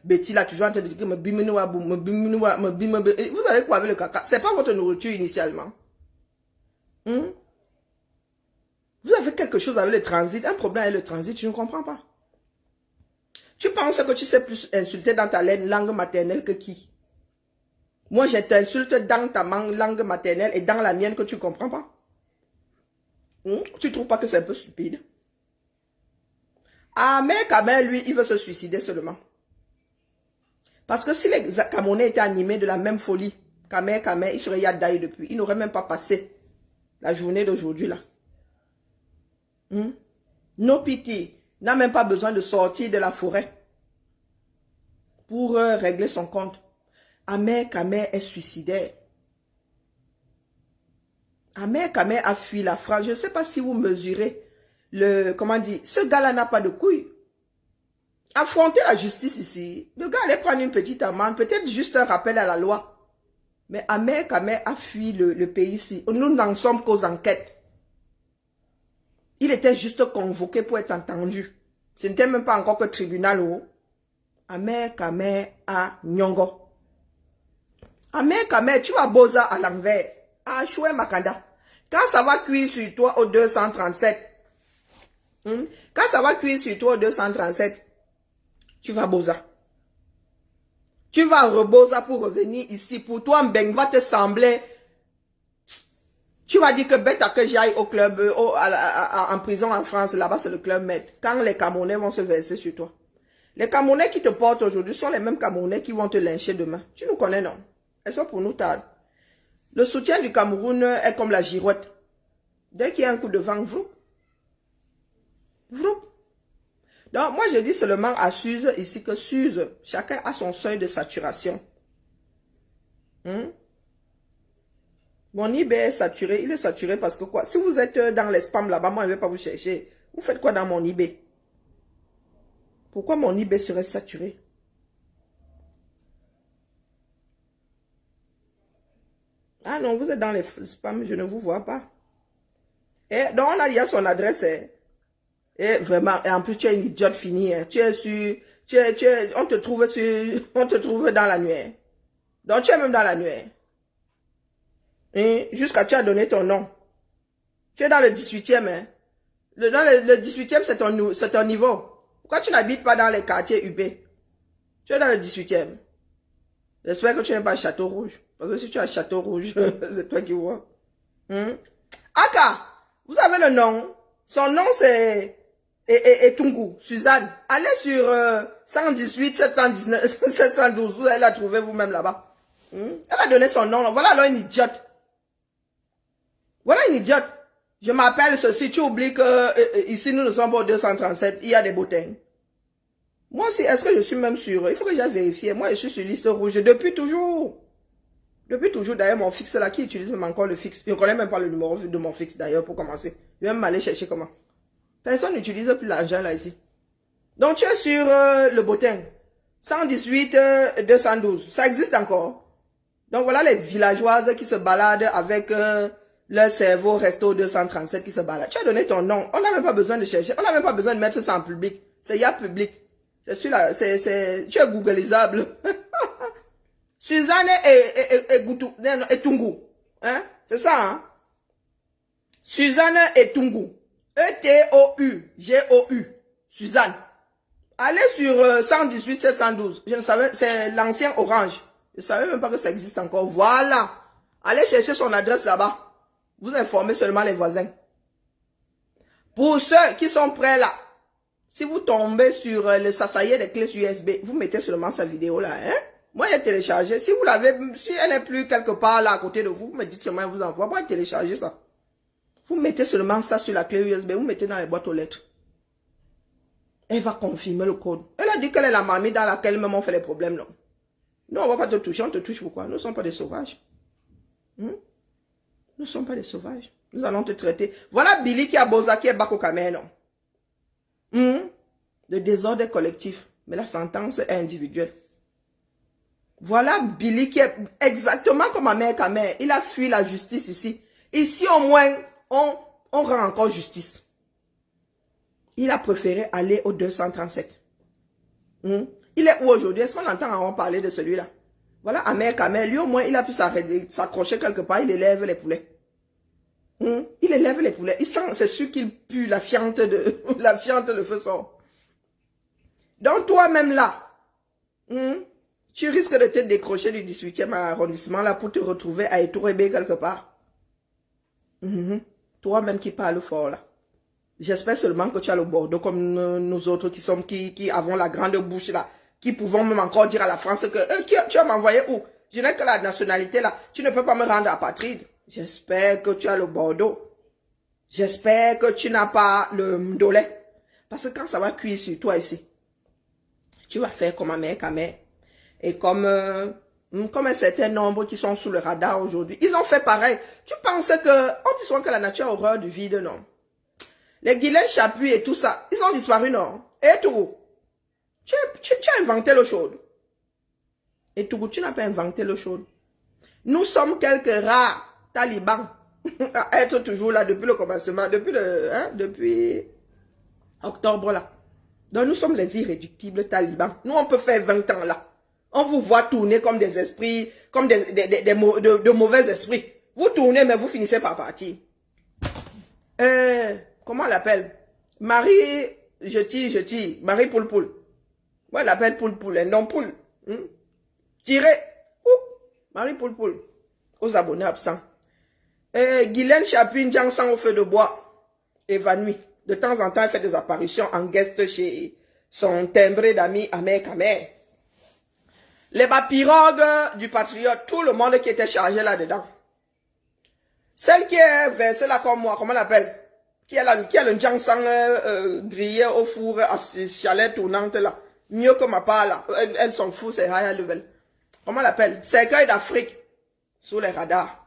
Betty là, toujours en train de dire que me biminou à boum, vous avez quoi avec le caca? C'est pas votre nourriture initialement. Vous avez quelque chose avec le transit, un problème avec le transit, je ne comprends pas. Tu penses que tu sais plus insulter dans ta langue maternelle que qui? Moi, je t'insulte dans ta langue maternelle et dans la mienne que tu ne comprends pas. Tu ne trouves pas que c'est un peu stupide? Ah, mais Kamel, lui, il veut se suicider seulement. Parce que si les Camerounais étaient animés de la même folie, Kamel, il serait yadaï depuis. Il n'aurait même pas passé la journée d'aujourd'hui là. No pity n'a même pas besoin de sortir de la forêt pour régler son compte. Ahmed Kamel est suicidaire. Ahmed Kamel a fui la France. Je ne sais pas si vous mesurez comment dire, ce gars-là n'a pas de couilles. Affronter la justice ici, le gars allait prendre une petite amende, peut-être juste un rappel à la loi. Mais Ahmed Kamel a fui le pays ici. Nous n'en sommes qu'aux enquêtes. Il était juste convoqué pour être entendu. Ce n'était même pas encore que tribunal haut. Ahmed Kamel a Nyongo. Ahmed Kamel, tu vas boza à l'envers. Ah, choué Makanda. Quand ça va cuire sur toi au 237, quand ça va cuire sur toi au 237, tu vas boza. Tu vas rebosa pour revenir ici. Pour toi, Mbeng va te sembler. Tu vas dire que bête à que j'aille au club, en prison en France, là-bas c'est le club Med. Quand les Camerounais vont se verser sur toi. Les Camerounais qui te portent aujourd'hui sont les mêmes Camerounais qui vont te lyncher demain. Tu nous connais, non? Elles sont pour nous tard. Le soutien du Cameroun est comme la girouette. Dès qu'il y a un coup de vent, vrou. Vrou. Donc, moi, je dis seulement à Suze ici que Suze, chacun a son seuil de saturation. Mon IB est saturé. Il est saturé parce que quoi? Si vous êtes dans les spams là-bas, moi, je ne vais pas vous chercher. Vous faites quoi dans mon IB? Pourquoi mon IB serait saturé? Ah non, vous êtes dans les spams, je ne vous vois pas. Et donc, on a dit à son adresse. Et vraiment, et en plus, tu es une idiote finie. Tu es sur... on te trouve dans la nuit. Donc, tu es même dans la nuit. Jusqu'à tu as donné ton nom. Tu es dans le 18e. Hein. Dans le 18e, c'est ton niveau. Pourquoi tu n'habites pas dans les quartiers UB? Tu es dans le 18e. J'espère que tu n'es pas à Château Rouge. Parce que si tu es à Château Rouge, c'est toi qui vois. Aka, vous avez le nom. Son nom, c'est Etungu, Suzanne. Allez sur 118, 719, 712. Vous allez la trouver vous-même là-bas. Elle a donné son nom. Voilà alors une idiote. Voilà une idiote. Je m'appelle ceci, tu oublies que ici nous ne sommes pas au 237, il y a des bottins. Moi aussi, est-ce que je suis même sûr? Il faut que j'aille vérifier. Moi, je suis sur liste rouge depuis toujours. Depuis toujours, d'ailleurs, mon fixe là, qui utilise même encore le fixe. Je ne connais même pas le numéro de mon fixe d'ailleurs pour commencer. Je vais même aller chercher comment. Personne n'utilise plus l'argent là ici. Donc tu es sur le bottin. 118 212. Ça existe encore. Donc voilà les villageoises qui se baladent avec leur cerveau resto 237 qui se baladent. Tu as donné ton nom. On n'a même pas besoin de chercher. On n'a même pas besoin de mettre ça en public. C'est ya public. C'est celui-là. Tu es googlisable. Suzanne et Tungu. Hein? C'est ça, hein? Suzanne et Tungu. E-T-O-U-G-O-U. Suzanne. Allez sur 118 712. Je ne savais, c'est l'ancien Orange. Je ne savais même pas que ça existe encore. Voilà. Allez chercher son adresse là-bas. Vous informez seulement les voisins. Pour ceux qui sont prêts là, si vous tombez sur le sasaïe des clés USB, vous mettez seulement sa vidéo là, hein? Moi, j'ai téléchargé. Si vous l'avez, si elle n'est plus quelque part là à côté de vous, vous me dites seulement, je vous envoie. Moi, télécharger ça. Vous mettez seulement ça sur la clé USB, vous mettez dans les boîtes aux lettres. Elle va confirmer le code. Elle a dit qu'elle est la mamie dans laquelle même on fait les problèmes, non? Nous, on ne va pas te toucher, on te touche pourquoi? Nous ne sommes pas des sauvages. Nous ne sommes pas des sauvages. Nous allons te traiter. Voilà Billy qui a Bozaki et Bako Kamer, non? Le désordre est collectif, mais la sentence est individuelle. Voilà Billy qui est exactement comme ma mère Kamer. Il a fui la justice ici. Ici, au moins, on rend encore justice. Il a préféré aller au 237. Il est où aujourd'hui? Est-ce qu'on entend parler de celui-là? Voilà, Amer Kamer, lui au moins, il a pu s'accrocher quelque part, il élève les poulets. Il élève les poulets. Il sent, c'est sûr qu'il pue la fiente de feu sort. Donc toi-même là, tu risques de te décrocher du 18e arrondissement là pour te retrouver à Etourébé quelque part. Toi-même qui parles fort là. J'espère seulement que tu as le Bordeaux comme nous autres qui avons la grande bouche là, qui pouvons même encore dire à la France que tu vas m'envoyer où? Je n'ai que la nationalité là, tu ne peux pas me rendre apatride. J'espère que tu as le Bordeaux. J'espère que tu n'as pas le Mdolé. Parce que quand ça va cuire sur toi ici, tu vas faire comme ma mère Kamer. Et comme un certain nombre qui sont sous le radar aujourd'hui. Ils ont fait pareil. Tu penses on dit souvent que la nature a horreur du vide, non? Les Guylaine Chapuis et tout ça, ils ont disparu, non? Et Tourou, tu as inventé l'eau chaude. Et Tourou, tu n'as pas inventé l'eau chaude. Nous sommes quelques rares talibans à être toujours là depuis le commencement, depuis octobre là. Donc nous sommes les irréductibles talibans. Nous, on peut faire 20 ans là. On vous voit tourner comme des esprits, comme de mauvais esprits. Vous tournez, mais vous finissez par partir. Comment on l'appelle? Marie, je tire. Marie Poule. Moi, elle l'appelle Poule, un nom Poule. Tirez. Marie Poule. Aux abonnés absents. Guylaine Chapuis, Jansan au feu de bois. Évanouie. De temps en temps, elle fait des apparitions en guest chez son timbré d'ami Amer Kamer. Les pirogues du patriote, tout le monde qui était chargé là-dedans. Celle qui est versée là comme moi, comment on l'appelle? Qui a le Jansan grillé au four à chalet tournante là. Mieux que ma part là. Elles sont fous, c'est high level. Comment on l'appelle? Cercueil d'Afrique. Sous les radars.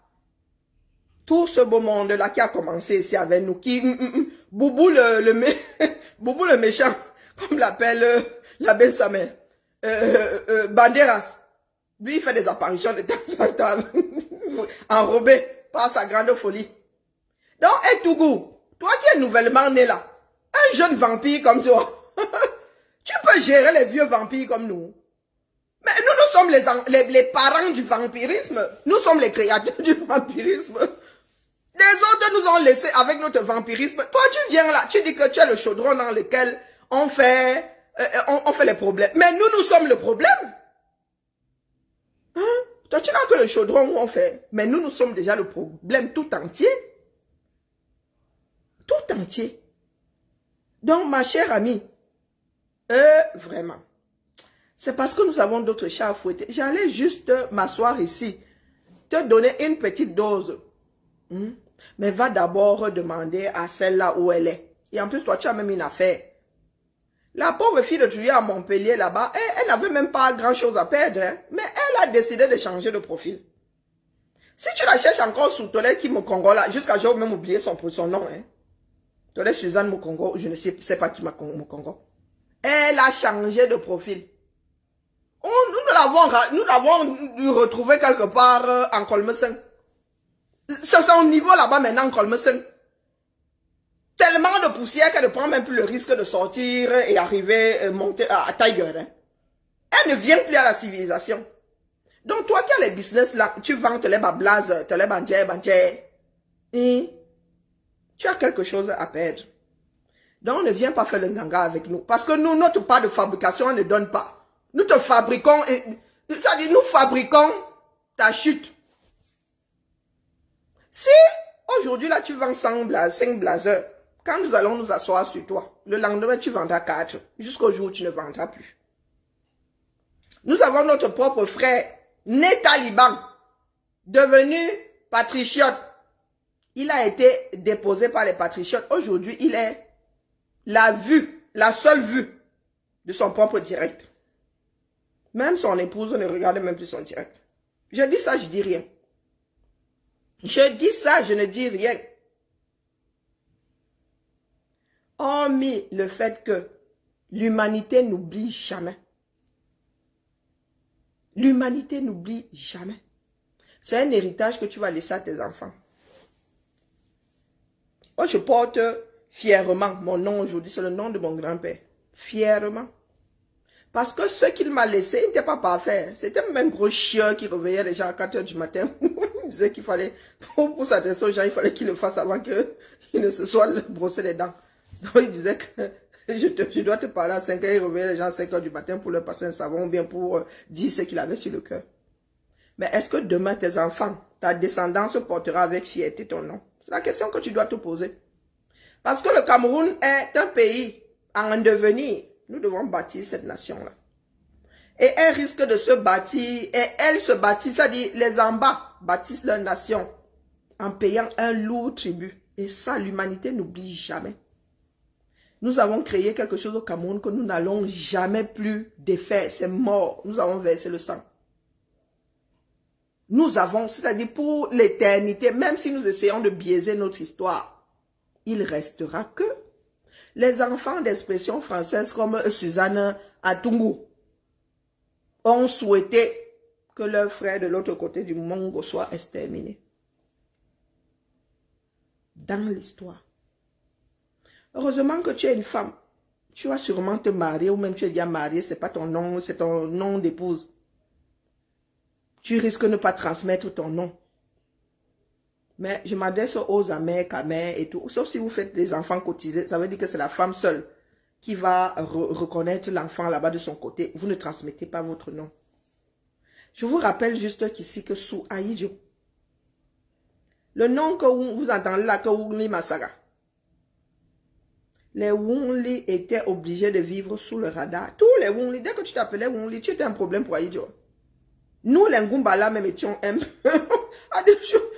Tout ce beau monde là qui a commencé ici avec nous. Boubou Boubou le méchant. Comme l'appelle la belle sa mère. Banderas. Lui il fait des apparitions de temps en temps. Enrobé par sa grande folie. Donc, Tougou, toi qui es nouvellement né là, un jeune vampire comme toi, tu peux gérer les vieux vampires comme nous. Mais nous sommes les parents du vampirisme. Nous sommes les créateurs du vampirisme. Les autres nous ont laissés avec notre vampirisme. Toi, tu viens là, tu dis que tu es le chaudron dans lequel on fait les problèmes. Mais nous sommes le problème. Toi, tu n'as que le chaudron où on fait. Mais nous sommes déjà le problème tout entier. Tout entier. Donc, ma chère amie, vraiment, c'est parce que nous avons d'autres chats à fouetter. J'allais juste m'asseoir ici, te donner une petite dose Mais va d'abord demander à celle-là où elle est. Et en plus, toi, tu as même une affaire. La pauvre fille de Tuya à Montpellier, là-bas, elle n'avait même pas grand-chose à perdre. Hein, mais elle a décidé de changer de profil. Si tu la cherches encore sous Tolè qui Mokongo, là, jusqu'à j'ai même oublié son nom. Hein. Tolè Suzanne Mokongo, je ne sais pas qui Mokongo. Elle a changé de profil. Nous l'avons retrouvé quelque part en Kolmesen. C'est son niveau là-bas maintenant en Kolmesen. Tellement de poussière qu'elle ne prend même plus le risque de sortir et arriver, monter à Tiger. Hein. Elle ne vient plus à la civilisation. Donc toi qui as les business là, tu vends les bablazes, les bandjé. Tu as quelque chose à perdre. Donc ne viens pas faire le nganga avec nous. Parce que nous, notre part de fabrication, on ne donne pas. Nous te fabriquons, ça dit nous fabriquons ta chute. Si aujourd'hui là tu vends 5 blazers, quand nous allons nous asseoir sur toi, le lendemain tu vendras 4, jusqu'au jour où tu ne vendras plus. Nous avons notre propre frère, né taliban, devenu patriote. Il a été déposé par les patriotes. Aujourd'hui, il est la seule vue de son propre direct. Même son épouse ne regarde même plus son direct. Je dis ça, je dis rien. Je dis ça, je ne dis rien. Hormis le fait que l'humanité n'oublie jamais. L'humanité n'oublie jamais. C'est un héritage que tu vas laisser à tes enfants. Moi, je porte fièrement mon nom aujourd'hui, c'est le nom de mon grand-père. Fièrement. Parce que ce qu'il m'a laissé, il n'était pas parfait. C'était même gros chien qui réveillait les gens à 4 h du matin. Il disait qu'il fallait, pour s'adresser aux gens, il fallait qu'il le fasse avant qu'il ne se soit brossé les dents. Donc il disait que je dois te parler à 5 h, il réveillait les gens à 5 h du matin pour leur passer un savon ou bien pour dire ce qu'il avait sur le cœur. Mais est-ce que demain tes enfants, ta descendance portera avec fierté ton nom? C'est la question que tu dois te poser. Parce que le Cameroun est un pays en devenir. Nous devons bâtir cette nation-là. Et elle risque de se bâtir, et elle se bâtit, c'est-à-dire les en bas bâtissent leur nation en payant un lourd tribut. Et ça, l'humanité n'oublie jamais. Nous avons créé quelque chose au Cameroun que nous n'allons jamais plus défaire. C'est mort. Nous avons versé le sang. Nous avons, c'est-à-dire pour l'éternité, même si nous essayons de biaiser notre histoire, il restera que les enfants d'expression française comme Suzanne Atungu ont souhaité que leurs frères de l'autre côté du monde soient exterminés. Dans l'histoire. Heureusement que tu es une femme. Tu vas sûrement te marier ou même tu es déjà mariée, c'est pas ton nom, c'est ton nom d'épouse. Tu risques de ne pas transmettre ton nom. Mais je m'adresse aux amers, camers et tout. Sauf si vous faites des enfants cotisés, ça veut dire que c'est la femme seule qui va reconnaître l'enfant là-bas de son côté. Vous ne transmettez pas votre nom. Je vous rappelle juste qu'ici que sous Aïdjo, le nom que vous entendez là, que Wungli Masaga, les Wungli étaient obligés de vivre sous le radar. Tous les Wungli, dès que tu t'appelais Wungli, tu étais un problème pour Aïdjo. Nous, les Ngumbala, même étions un peu...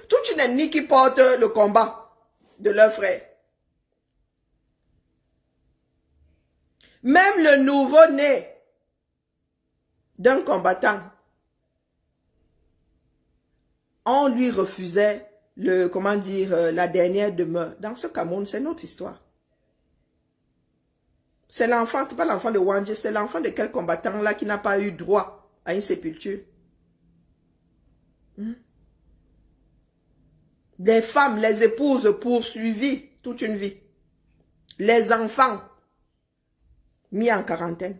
Toute une ethnie qui porte le combat de leurs frères. Même le nouveau-né d'un combattant, on lui refusait la dernière demeure. Dans ce Cameroun, c'est notre histoire. C'est l'enfant, pas l'enfant de Wanje, c'est l'enfant de quel combattant là qui n'a pas eu droit à une sépulture. Des femmes, les épouses poursuivies toute une vie. Les enfants mis en quarantaine.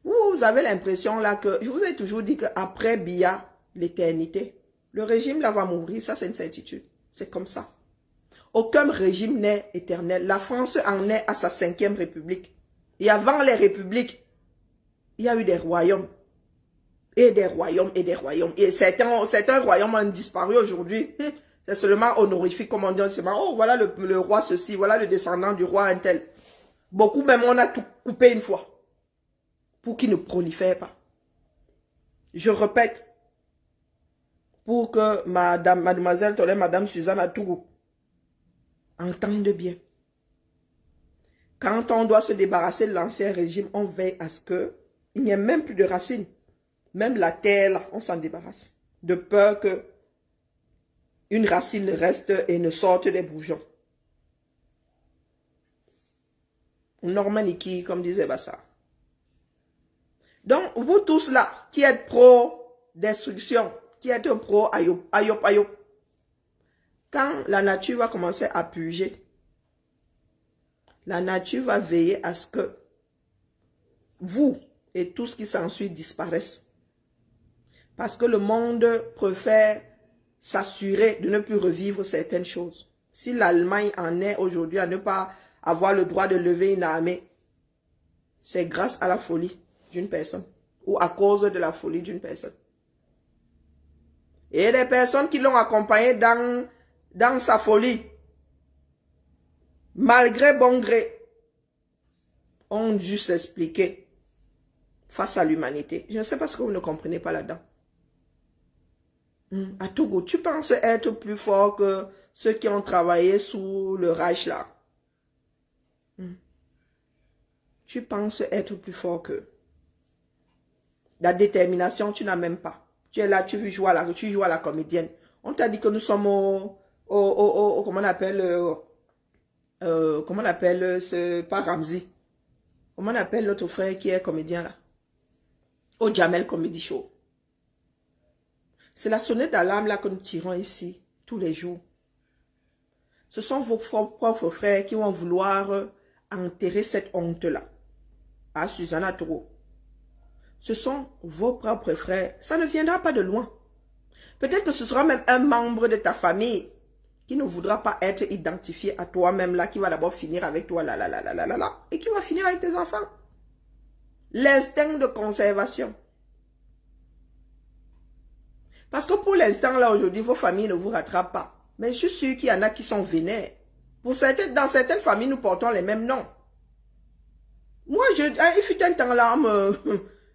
Vous avez l'impression là que, je vous ai toujours dit qu'après Biya, l'éternité, le régime là va mourir, ça c'est une certitude. C'est comme ça. Aucun régime n'est éternel. La France en est à sa 5e république. Et avant les républiques, il y a eu des royaumes. Et des royaumes, et des royaumes. Et certains royaumes ont disparu aujourd'hui. C'est seulement honorifique, comme on dit. Oh, voilà le roi ceci, voilà le descendant du roi un tel. Beaucoup même, on a tout coupé une fois. Pour qu'il ne prolifère pas. Je répète. pour que mademoiselle Tolède, madame Suzanne Atourou, entende bien. Quand on doit se débarrasser de l'ancien régime, on veille à ce qu'il n'y ait même plus de racines. Même la terre, là, on s'en débarrasse. De peur que une racine reste et ne sorte des bourgeons. Normaniki, comme disait Bassa. Donc, vous tous là, qui êtes pro-destruction, qui êtes pro-ayop, quand la nature va commencer à purger, la nature va veiller à ce que vous et tout ce qui s'ensuit disparaissent. Parce que le monde préfère s'assurer de ne plus revivre certaines choses. Si l'Allemagne en est aujourd'hui à ne pas avoir le droit de lever une armée, c'est grâce à la folie d'une personne ou à cause de la folie d'une personne. Et les personnes qui l'ont accompagné dans sa folie, malgré bon gré, ont dû s'expliquer face à l'humanité. Je ne sais pas ce que vous ne comprenez pas là-dedans. À Togo, tu penses être plus fort que ceux qui ont travaillé sous le Reich là. Tu penses être plus fort qu'eux. La détermination, tu n'as même pas. Tu es là, tu joues à la comédienne. On t'a dit que nous sommes comment on appelle, pas Ramzi. Comment on appelle notre frère qui est comédien là? Au Jamel Comedy Show. C'est la sonnette d'alarme là que nous tirons ici, tous les jours. Ce sont vos propres frères qui vont vouloir enterrer cette honte-là. À Susanna Tourou. Ce sont vos propres frères. Ça ne viendra pas de loin. Peut-être que ce sera même un membre de ta famille qui ne voudra pas être identifié à toi-même là, qui va d'abord finir avec toi là, et qui va finir avec tes enfants. L'instinct de conservation. Parce que pour l'instant, là, aujourd'hui, vos familles ne vous rattrapent pas. Mais je suis sûr qu'il y en a qui sont vénères. Dans certaines familles, nous portons les mêmes noms. Moi, il fut un temps là,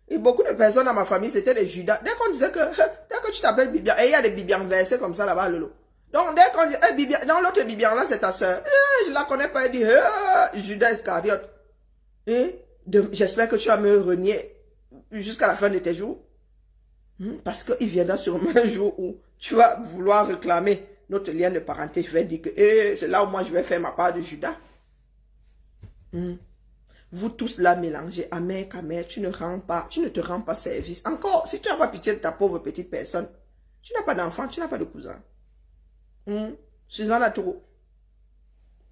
et beaucoup de personnes dans ma famille, c'était des Judas. Dès qu'on disait que tu t'appelles Bibian, et il y a des Bibian versés comme ça là-bas, Lolo. Donc, dès qu'on dit, Bibian, dans l'autre Bibian là, c'est ta soeur. Je la connais pas, elle dit, Judas Iscariote. J'espère que tu vas me renier jusqu'à la fin de tes jours. Parce qu'il viendra sûrement un jour où tu vas vouloir réclamer notre lien de parenté. Je vais dire que c'est là où moi je vais faire ma part de Judas. Vous tous là mélangés, amer, tu ne te rends pas service. Encore, si tu n'as pas pitié de ta pauvre petite personne, tu n'as pas d'enfant, tu n'as pas de cousin. Suzanne Tourou,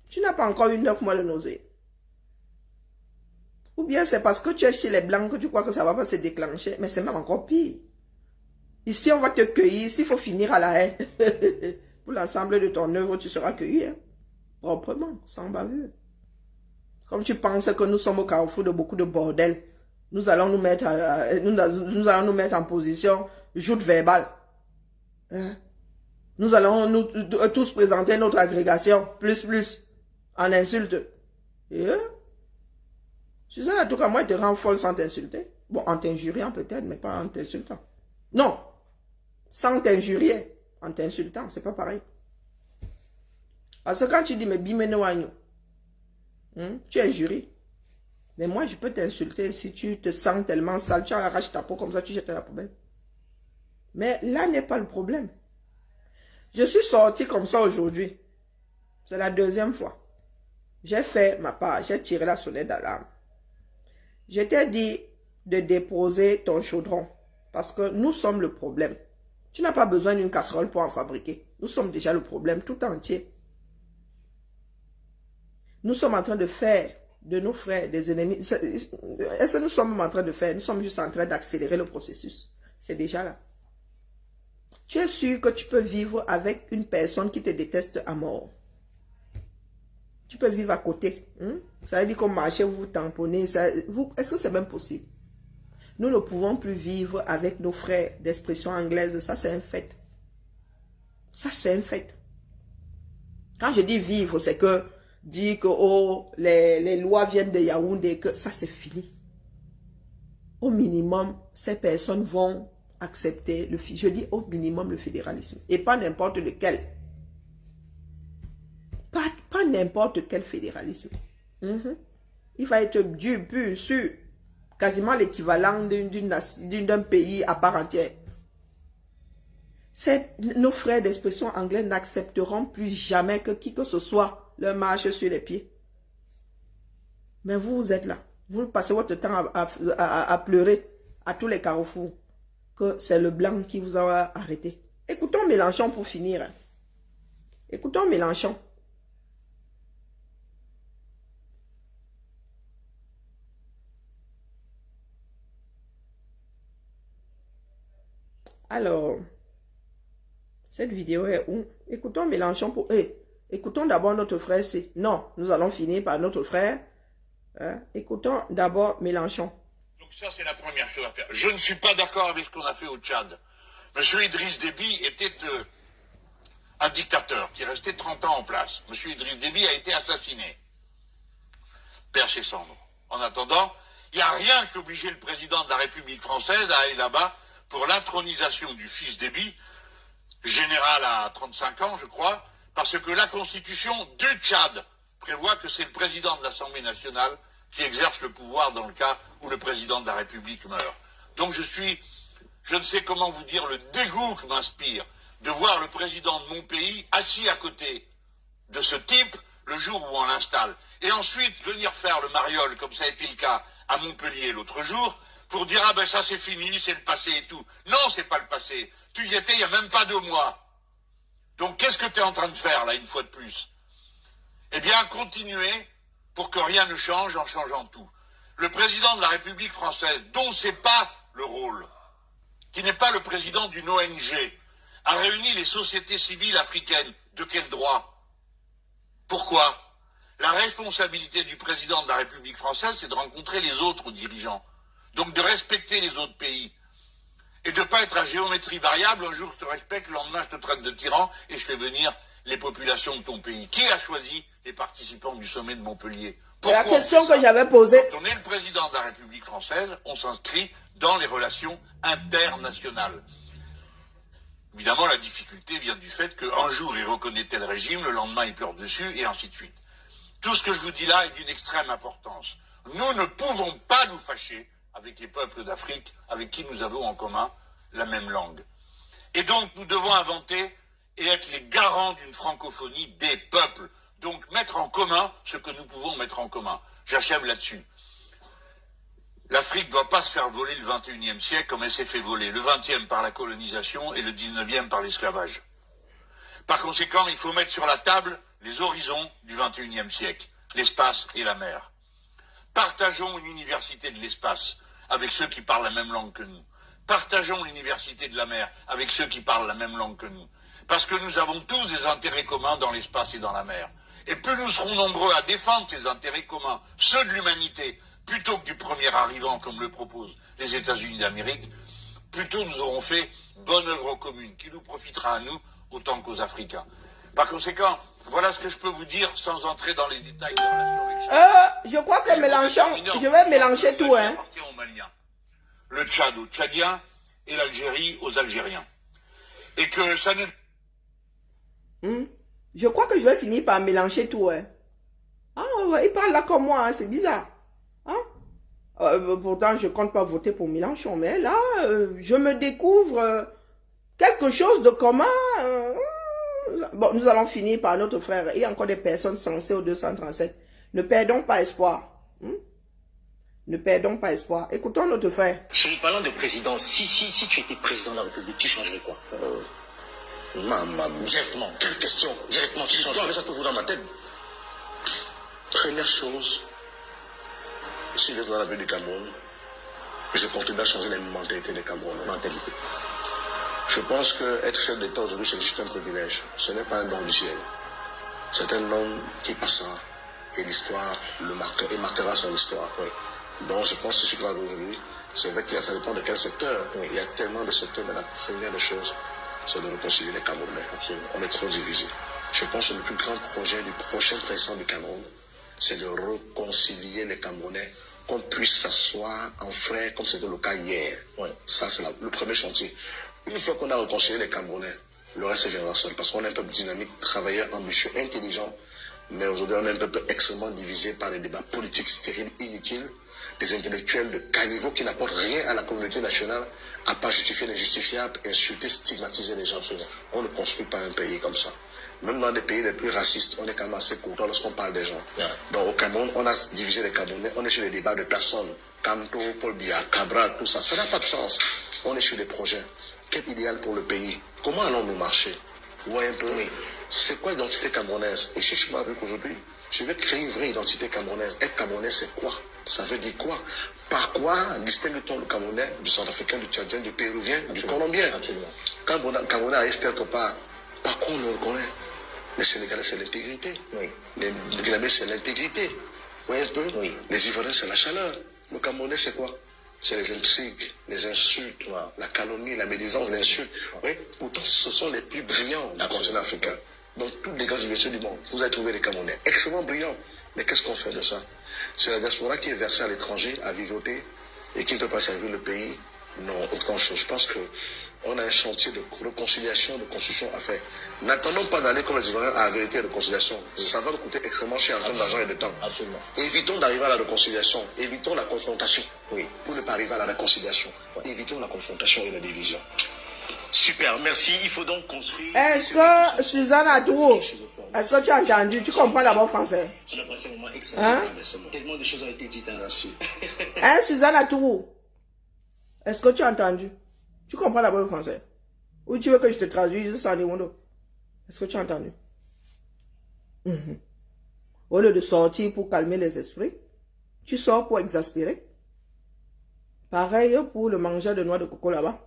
tu n'as pas encore eu 9 mois de nausée. Ou bien c'est parce que tu es chez les blancs que tu crois que ça ne va pas se déclencher. Mais c'est même encore pire. Ici, on va te cueillir. S'il faut finir à la haie. Pour l'ensemble de ton œuvre, tu seras cueilli. Proprement, sans bavure. Comme tu penses que nous sommes au carrefour de beaucoup de bordel, nous allons nous mettre, en position joute verbale. Nous allons tous présenter notre agrégation, plus, en insulte. Suzanne, en tout cas, moi, je te rends folle sans t'insulter. Bon, en t'injuriant peut-être, mais pas en t'insultant. Non, sans t'injurier, en t'insultant, c'est pas pareil. Parce que quand tu dis, mais bimenoagno, tu injuries. Mais moi, je peux t'insulter si tu te sens tellement sale, tu arraches ta peau comme ça, tu jettes à la poubelle. Mais là n'est pas le problème. Je suis sorti comme ça aujourd'hui. C'est la 2e fois. J'ai fait ma part, j'ai tiré la sonnette d'alarme. Je t'ai dit de déposer ton chaudron. Parce que nous sommes le problème. Tu n'as pas besoin d'une casserole pour en fabriquer. Nous sommes déjà le problème tout entier. Nous sommes en train de faire de nos frères des ennemis. Est-ce que nous sommes en train de faire? Nous sommes juste en train d'accélérer le processus. C'est déjà là. Tu es sûr que tu peux vivre avec une personne qui te déteste à mort? Tu peux vivre à côté. Ça veut dire qu'on marche, vous vous tamponnez. Est-ce que c'est même possible? Nous ne pouvons plus vivre avec nos frères d'expression anglaise. Ça, c'est un fait. Ça, c'est un fait. Quand je dis vivre, c'est que dire que les lois viennent de Yaoundé, que ça, c'est fini. Au minimum, ces personnes vont accepter, je dis au minimum le fédéralisme. Et pas n'importe lequel. Pas n'importe quel fédéralisme. Il va être dur, pur, sûr. Quasiment l'équivalent d'un pays à part entière. Nos frères d'expression anglais n'accepteront plus jamais que qui que ce soit leur marche sur les pieds. Mais vous êtes là. Vous passez votre temps à pleurer à tous les carrefours que c'est le blanc qui vous a arrêté. Écoutons Mélenchon pour finir. Écoutons Mélenchon. Alors, cette vidéo est où? Écoutons Mélenchon pour... écoutons d'abord notre frère C. Non, nous allons finir par notre frère. Écoutons d'abord Mélenchon. Donc ça, c'est la première chose à faire. Je ne suis pas d'accord avec ce qu'on a fait au Tchad. Monsieur Idriss Déby était un dictateur qui est resté 30 ans en place. Monsieur Idriss Déby a été assassiné. Père ses cendres. En attendant, il n'y a rien qui obligeait le président de la République française à aller là-bas pour l'intronisation du fils Déby, général à 35 ans, je crois, parce que la constitution du Tchad prévoit que c'est le président de l'Assemblée nationale qui exerce le pouvoir dans le cas où le président de la République meurt. Donc je ne sais comment vous dire le dégoût que m'inspire de voir le président de mon pays assis à côté de ce type le jour où on l'installe. Et ensuite venir faire le mariole, comme ça a été le cas à Montpellier l'autre jour, pour dire « Ah ben ça c'est fini, c'est le passé et tout ». Non, c'est pas le passé. Tu y étais il n'y a même pas 2 mois. Donc qu'est-ce que tu es en train de faire là, une fois de plus? Eh bien, continuer pour que rien ne change en changeant tout. Le président de la République française, dont c'est pas le rôle, qui n'est pas le président d'une ONG, a réuni les sociétés civiles africaines. De quel droit? Pourquoi? La responsabilité du président de la République française, c'est de rencontrer les autres dirigeants. Donc de respecter les autres pays. Et de ne pas être à géométrie variable, un jour je te respecte, le lendemain je te traite de tyran et je fais venir les populations de ton pays. Qui a choisi les participants du sommet de Montpellier? Pourquoi? La question que j'avais posée. Quand on est le président de la République française, on s'inscrit dans les relations internationales. Évidemment, la difficulté vient du fait qu'un jour il reconnaît tel régime, le lendemain il pleure dessus, et ainsi de suite. Tout ce que je vous dis là est d'une extrême importance. Nous ne pouvons pas nous fâcher avec les peuples d'Afrique, avec qui nous avons en commun la même langue. Et donc nous devons inventer et être les garants d'une francophonie des peuples. Donc mettre en commun ce que nous pouvons mettre en commun. J'achève là-dessus. L'Afrique ne doit pas se faire voler le 21e siècle comme elle s'est fait voler. Le 20e par la colonisation et le 19e par l'esclavage. Par conséquent, il faut mettre sur la table les horizons du 21e siècle, l'espace et la mer. Partageons une université de l'espace avec ceux qui parlent la même langue que nous. Partageons l'université de la mer avec ceux qui parlent la même langue que nous. Parce que nous avons tous des intérêts communs dans l'espace et dans la mer. Et plus nous serons nombreux à défendre ces intérêts communs, ceux de l'humanité, plutôt que du premier arrivant, comme le proposent les États-Unis d'Amérique, plutôt nous aurons fait bonne œuvre commune, qui nous profitera à nous autant qu'aux Africains. Par conséquent, voilà ce que je peux vous dire sans entrer dans les détails de la relation avec Tchad. Je crois que Mélenchon, je vais mélanger tout, hein. Aux Maliens, le Tchad aux Tchadiens et l'Algérie aux Algériens. Et que ça ne... Je crois que je vais finir par mélanger tout, hein. Ah, il parle là comme moi, hein, c'est bizarre. Hein? Pourtant, je compte pas voter pour Mélenchon, mais là, je me découvre quelque chose de commun. Bon, nous allons finir par notre frère. Il y a encore des personnes censées au 237. Ne perdons pas espoir. Ne perdons pas espoir. Écoutons notre frère. Chérie, parlant de président, si tu étais président de la République, tu changerais quoi? Directement. Quelle question? Directement, tu changerais. Toi, ça toujours dans ma tête. Première chose, si je suis dans la ville du Cameroun, je continue à changer les mentalités des Camerounais. Je pense qu'être chef d'État aujourd'hui, c'est juste un privilège. Ce n'est pas un don du ciel. C'est un homme qui passera et l'histoire le marquera, et marquera son histoire. Oui. Donc je pense que ce qui va aujourd'hui, c'est vrai qu'il y a, ça dépend de quel secteur. Oui. Il y a tellement de secteurs, mais la première des choses, c'est de réconcilier les Camerounais. Absolument. On est trop divisés. Je pense que le plus grand projet du prochain président du Cameroun, c'est de réconcilier les Camerounais qu'on puisse s'asseoir en frère comme c'était le cas hier. Ça, c'est le premier chantier. Une fois qu'on a réconcilié les Camerounais, le reste viendra seul. Parce qu'on est un peuple dynamique, travailleur, ambitieux, intelligent. Mais aujourd'hui, on est un peuple extrêmement divisé par des débats politiques stériles, inutiles, des intellectuels de caniveau qui n'apportent rien à la communauté nationale, à part justifier l'injustifiable, insulter, stigmatiser les gens. On ne construit pas un pays comme ça. Même dans des pays les plus racistes, on est quand même assez courtois lorsqu'on parle des gens. Donc au Cameroun, on a divisé les Camerounais, on est sur les débats de personnes. Camto, Paul Biya, Cabral, tout ça. Ça n'a pas de sens. On est sur des projets. Quel idéal pour le pays? Comment allons-nous marcher? Vous voyez un peu? C'est quoi l'identité camerounaise? Et si je m'appelle qu'aujourd'hui, je vais créer une vraie identité camerounaise. Être camerounais, c'est quoi? Ça veut dire quoi? Par quoi distingue-t-on le Camerounais du Centrafricain, du Tchadien, du Péruvien, du Colombien? Quand un Camerounais arrive quelque part, par quoi on le reconnaît? Les Sénégalais, c'est l'intégrité. Les Guinéens, c'est l'intégrité. Vous voyez un peu? Les Ivoiriens, c'est la chaleur. Le Camerounais, c'est quoi? C'est les intrigues, les insultes, la calomnie, la médisance, l'insulte. Pourtant, ce sont les plus brillants du continent africain. Dans toutes les grandes universités du monde, vous allez trouver les Camerounais extrêmement brillants. Mais qu'est-ce qu'on fait de ça? C'est la diaspora qui est versée à l'étranger, à vivoter, et qui ne peut pas servir le pays. Non, autre chose. Je pense qu'on a un chantier de réconciliation, de construction à faire. N'attendons pas d'aller comme les Ivoiriens à la vérité et la réconciliation. Ça va nous coûter extrêmement cher en termes d'argent et de temps. Évitons d'arriver à la réconciliation. Évitons la confrontation. Pour ne pas arriver à la réconciliation. Évitons la confrontation et la division. Super, merci. Il faut donc construire... Est-ce que, Suzanne Atourou, est-ce que tu as entendu? Tu comprends d'abord français? Je l'ai passé un moment excellent. Tellement de choses ont été dites. Merci. Suzanne Atourou, est-ce que tu as entendu? Tu comprends d'abord le français? Ou tu veux que je te traduise sans Niwondo? Est-ce que tu as entendu? Au lieu de sortir pour calmer les esprits, tu sors pour exaspérer. Pareil pour le mangeur de noix de coco là-bas.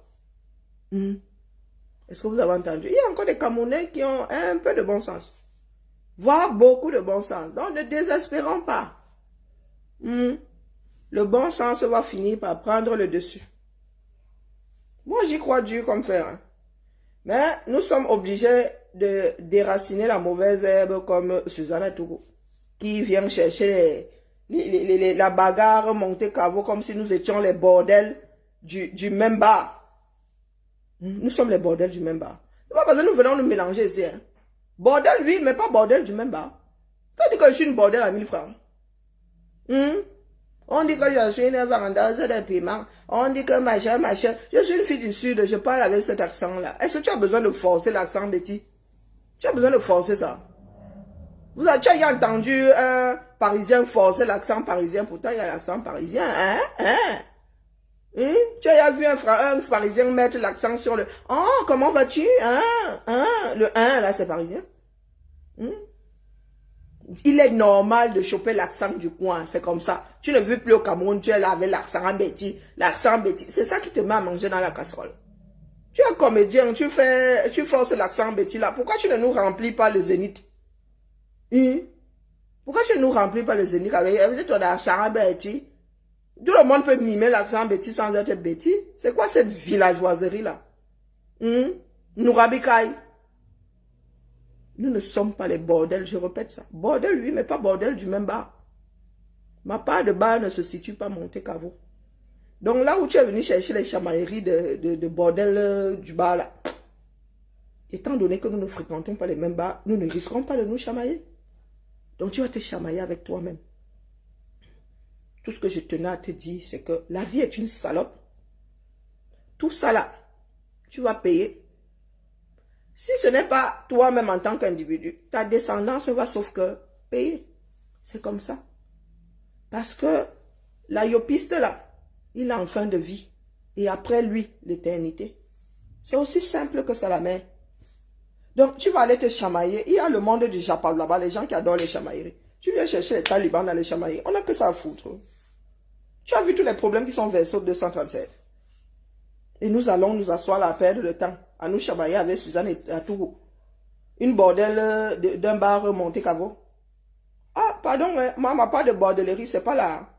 Est-ce que vous avez entendu? Il y a encore des Camerounais qui ont un peu de bon sens. Voire beaucoup de bon sens. Donc ne désespérons pas. Le bon sens va finir par prendre le dessus. Moi, j'y crois dur comme fer. Mais nous sommes obligés de déraciner la mauvaise herbe comme Suzanne Atourou, qui vient chercher la bagarre montée Cavo comme si nous étions les bordels du même bar. Nous sommes les bordels du même bar. C'est pas parce que nous venons nous mélanger ici. Bordel, oui, mais pas bordel du même bar. Ça dit que je suis une bordel à 1000 francs. On dit que je suis une vendeuse de piment. On dit que machin. Je suis une fille du Sud, je parle avec cet accent-là. Est-ce que tu as besoin de forcer l'accent, Betty? Tu as besoin de forcer ça? Tu as déjà entendu un Parisien forcer l'accent parisien, pourtant il y a l'accent parisien. Tu as vu un Parisien mettre l'accent sur le... Oh, comment vas-tu? Le là, c'est parisien. Il est normal de choper l'accent du coin, c'est comme ça. Tu ne veux plus au Cameroun, tu es là avec l'accent Betty. L'accent Betty, c'est ça qui te met à manger dans la casserole. Tu es comédien, tu forces l'accent Betty là. Pourquoi tu ne nous remplis pas le zénith? Pourquoi tu ne nous remplis pas le zénith avec ton accent Betty? Tout le monde peut mimer l'accent Betty sans être Betty. C'est quoi cette villageoiserie là? Nous rabicaille. Nous ne sommes pas les bordels, je répète ça. Bordel, oui, mais pas bordel du même bar. Ma part de bar ne se situe pas Monte Cavo. Donc là où tu es venu chercher les chamailleries de bordel du bar là, étant donné que nous ne fréquentons pas les mêmes bars, nous ne risquerons pas de nous chamailler. Donc tu vas te chamailler avec toi-même. Tout ce que je tenais à te dire, c'est que la vie est une salope. Tout ça là, tu vas payer. Si ce n'est pas toi-même en tant qu'individu, ta descendance va sauf que payer. C'est comme ça. Parce que la yopiste là, il a en fin de vie. Et après lui, l'éternité. C'est aussi simple que ça la mère. Donc tu vas aller te chamailler. Il y a le monde du Japon là-bas, les gens qui adorent les chamailleries. Tu viens chercher les talibans dans les chamailleries. On n'a que ça à foutre. Tu as vu tous les problèmes qui sont versés au 237. Et nous allons nous asseoir là à perdre le temps. À nous chamailler avec Suzanne Atourou. Une bordelle d'un bar Monte Cavo. Ah, pardon, moi, ma part de bordellerie, c'est pas là.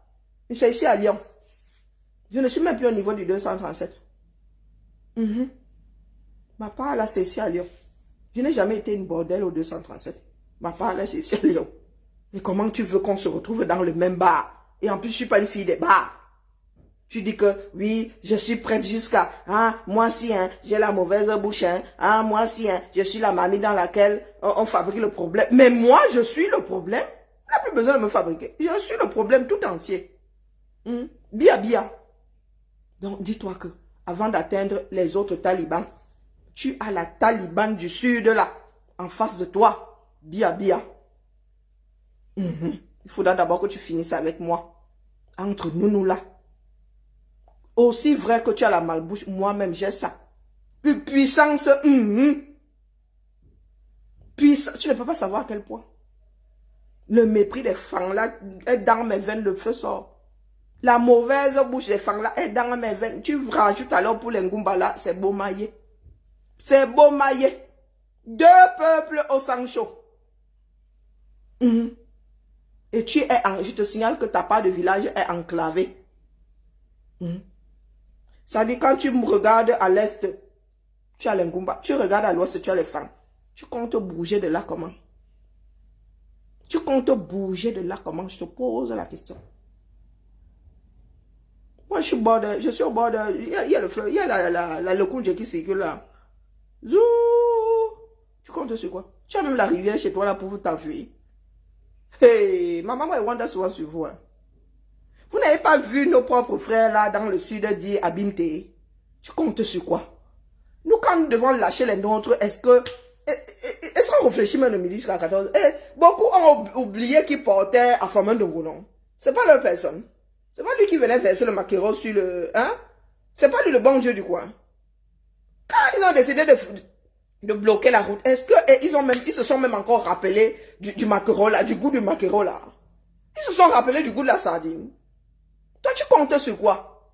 C'est ici à Lyon. Je ne suis même plus au niveau du 237. Ma part là, c'est ici à Lyon. Je n'ai jamais été une bordelle au 237. Ma part là, c'est ici à Lyon. Et comment tu veux qu'on se retrouve dans le même bar? Et en plus, je suis pas une fille des bars. Tu dis que, oui, je suis prête jusqu'à, moi si, j'ai la mauvaise bouche, moi si, je suis la mamie dans laquelle on fabrique le problème. Mais moi, je suis le problème. Tu n'as plus besoin de me fabriquer. Je suis le problème tout entier. Bia, bia. Donc, dis-toi que, avant d'atteindre les autres talibans, tu as la Taliban du Sud là, en face de toi. Bia, bia. Il faudra d'abord que tu finisses avec moi. Entre nous là. Aussi vrai que tu as la malbouche, moi-même j'ai ça. Une puissance. Puissance. Tu ne peux pas savoir à quel point. Le mépris des femmes là est dans mes veines, le feu sort. La mauvaise bouche des femmes là est dans mes veines. Tu rajoutes alors pour les Ngumba là, c'est beau maillé. C'est beau maillé. Deux peuples au sang chaud. Et je te signale que ta part de village est enclavée. Ça dit quand tu me regardes à l'est, tu as les Ngumba. Tu regardes à l'ouest, tu as les femmes. Tu comptes bouger de là comment? Tu comptes bouger de là comment? Je te pose la question. Moi, je suis au bord de... Il y a le fleuve, il y a le courge qui circule là. Zou! Tu comptes sur quoi? Tu as même la rivière chez toi là pour vous t'enfuir. Hey, ma maman et Wanda souvent sur vous. Vous n'avez pas vu nos propres frères là dans le sud dire Abimte? Tu comptes sur quoi? Nous, quand nous devons lâcher les nôtres, est-ce qu'on réfléchit même le midi jusqu'à 14? Beaucoup ont oublié qu'ils portaient à Faman de Gounon. C'est pas leur personne. C'est pas lui qui venait verser le maquereau sur le... C'est pas lui le bon Dieu du coin. Quand ils ont décidé de bloquer la route, est-ce qu'ils se sont même encore rappelés du maquereau là, du goût du maquereau là? Ils se sont rappelés du goût de la sardine. Toi, tu comptes sur quoi?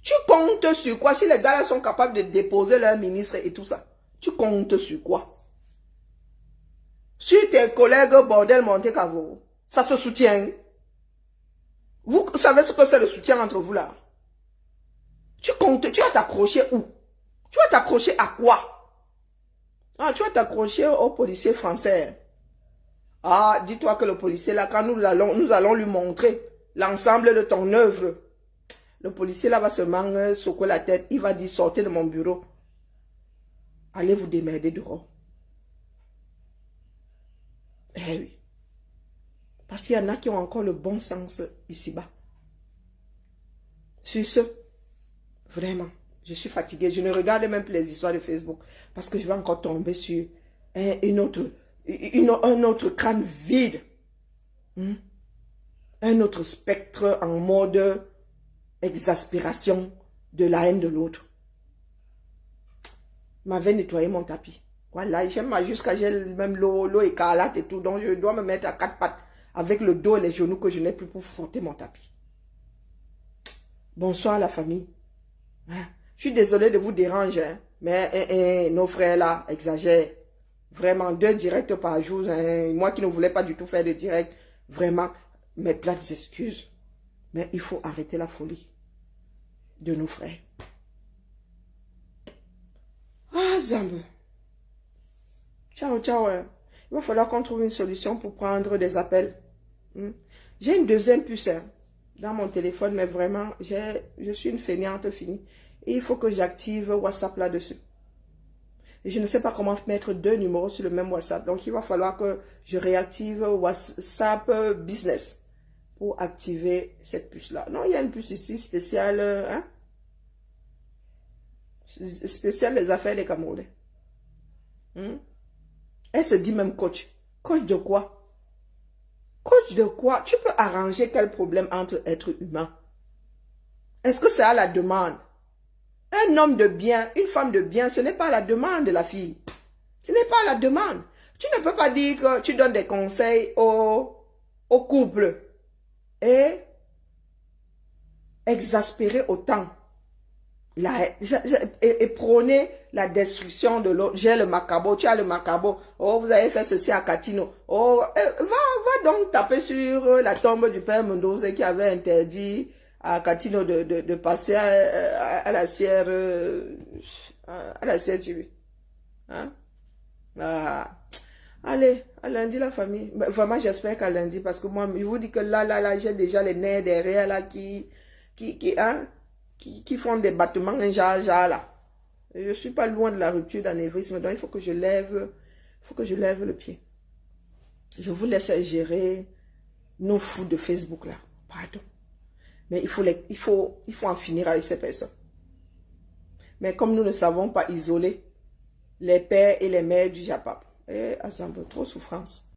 Tu comptes sur quoi? Si les gars là sont capables de déposer leur ministre et tout ça, tu comptes sur quoi? Sur tes collègues bordel Monte-Cavo, ça se soutient. Vous savez ce que c'est le soutien entre vous là? Tu comptes, tu vas t'accrocher où? Tu vas t'accrocher à quoi? Tu vas t'accrocher aux policiers français. Dis-toi que le policier là, quand nous allons lui montrer l'ensemble de ton œuvre, le policier là va seulement secouer la tête. Il va dire, sortez de mon bureau. Allez vous démerder dehors. Eh oui. Parce qu'il y en a qui ont encore le bon sens ici-bas. Sur ce, vraiment, je suis fatiguée. Je ne regarde même plus les histoires de Facebook. Parce que je vais encore tomber sur un autre crâne vide. Un autre spectre en mode exaspération de la haine de l'autre. M'avait nettoyé mon tapis. Voilà, j'aime jusqu'à j'ai même l'eau écarlate et tout. Donc je dois me mettre à quatre pattes avec le dos et les genoux que je n'ai plus pour frotter mon tapis. Bonsoir la famille. Je suis désolée de vous déranger, mais nos frères là exagèrent. Vraiment, 2 directs par jour. Moi qui ne voulais pas du tout faire de direct, vraiment, mes plates excuses. Mais il faut arrêter la folie de nos frères. Zambe. Ciao, ciao. Il va falloir qu'on trouve une solution pour prendre des appels. J'ai une deuxième puce dans mon téléphone, mais vraiment, je suis une fainéante finie. Et il faut que j'active WhatsApp là-dessus. Et je ne sais pas comment mettre 2 numéros sur le même WhatsApp. Donc, il va falloir que je réactive WhatsApp Business pour activer cette puce-là. Non, il y a une puce ici spéciale, spéciale les affaires des Camerounais. Elle se dit même coach. Coach de quoi? Coach de quoi? Tu peux arranger quel problème entre êtres humains? Est-ce que c'est à la demande? Un homme de bien, une femme de bien, ce n'est pas à la demande de la fille. Ce n'est pas à la demande. Tu ne peux pas dire que tu donnes des conseils au couple et exaspérer autant. Et prôner la destruction de l'autre. J'ai le macabo, tu as le macabo. Oh, vous avez fait ceci à Katino. Oh, va donc taper sur la tombe du père Mendoza qui avait interdit à Katino de passer à la Sierre TV. Allez, à lundi la famille. Mais vraiment, j'espère qu'à lundi, parce que moi, je vous dis que là, j'ai déjà les nerfs derrière là qui font des battements, là. Et je suis pas loin de la rupture d'anévrisme, donc il faut que je lève le pied. Je vous laisse gérer nos fous de Facebook là. Pardon. Mais il faut en finir avec ces personnes. Mais comme nous ne savons pas isoler les pères et les mères du Japap, et à trop souffrance.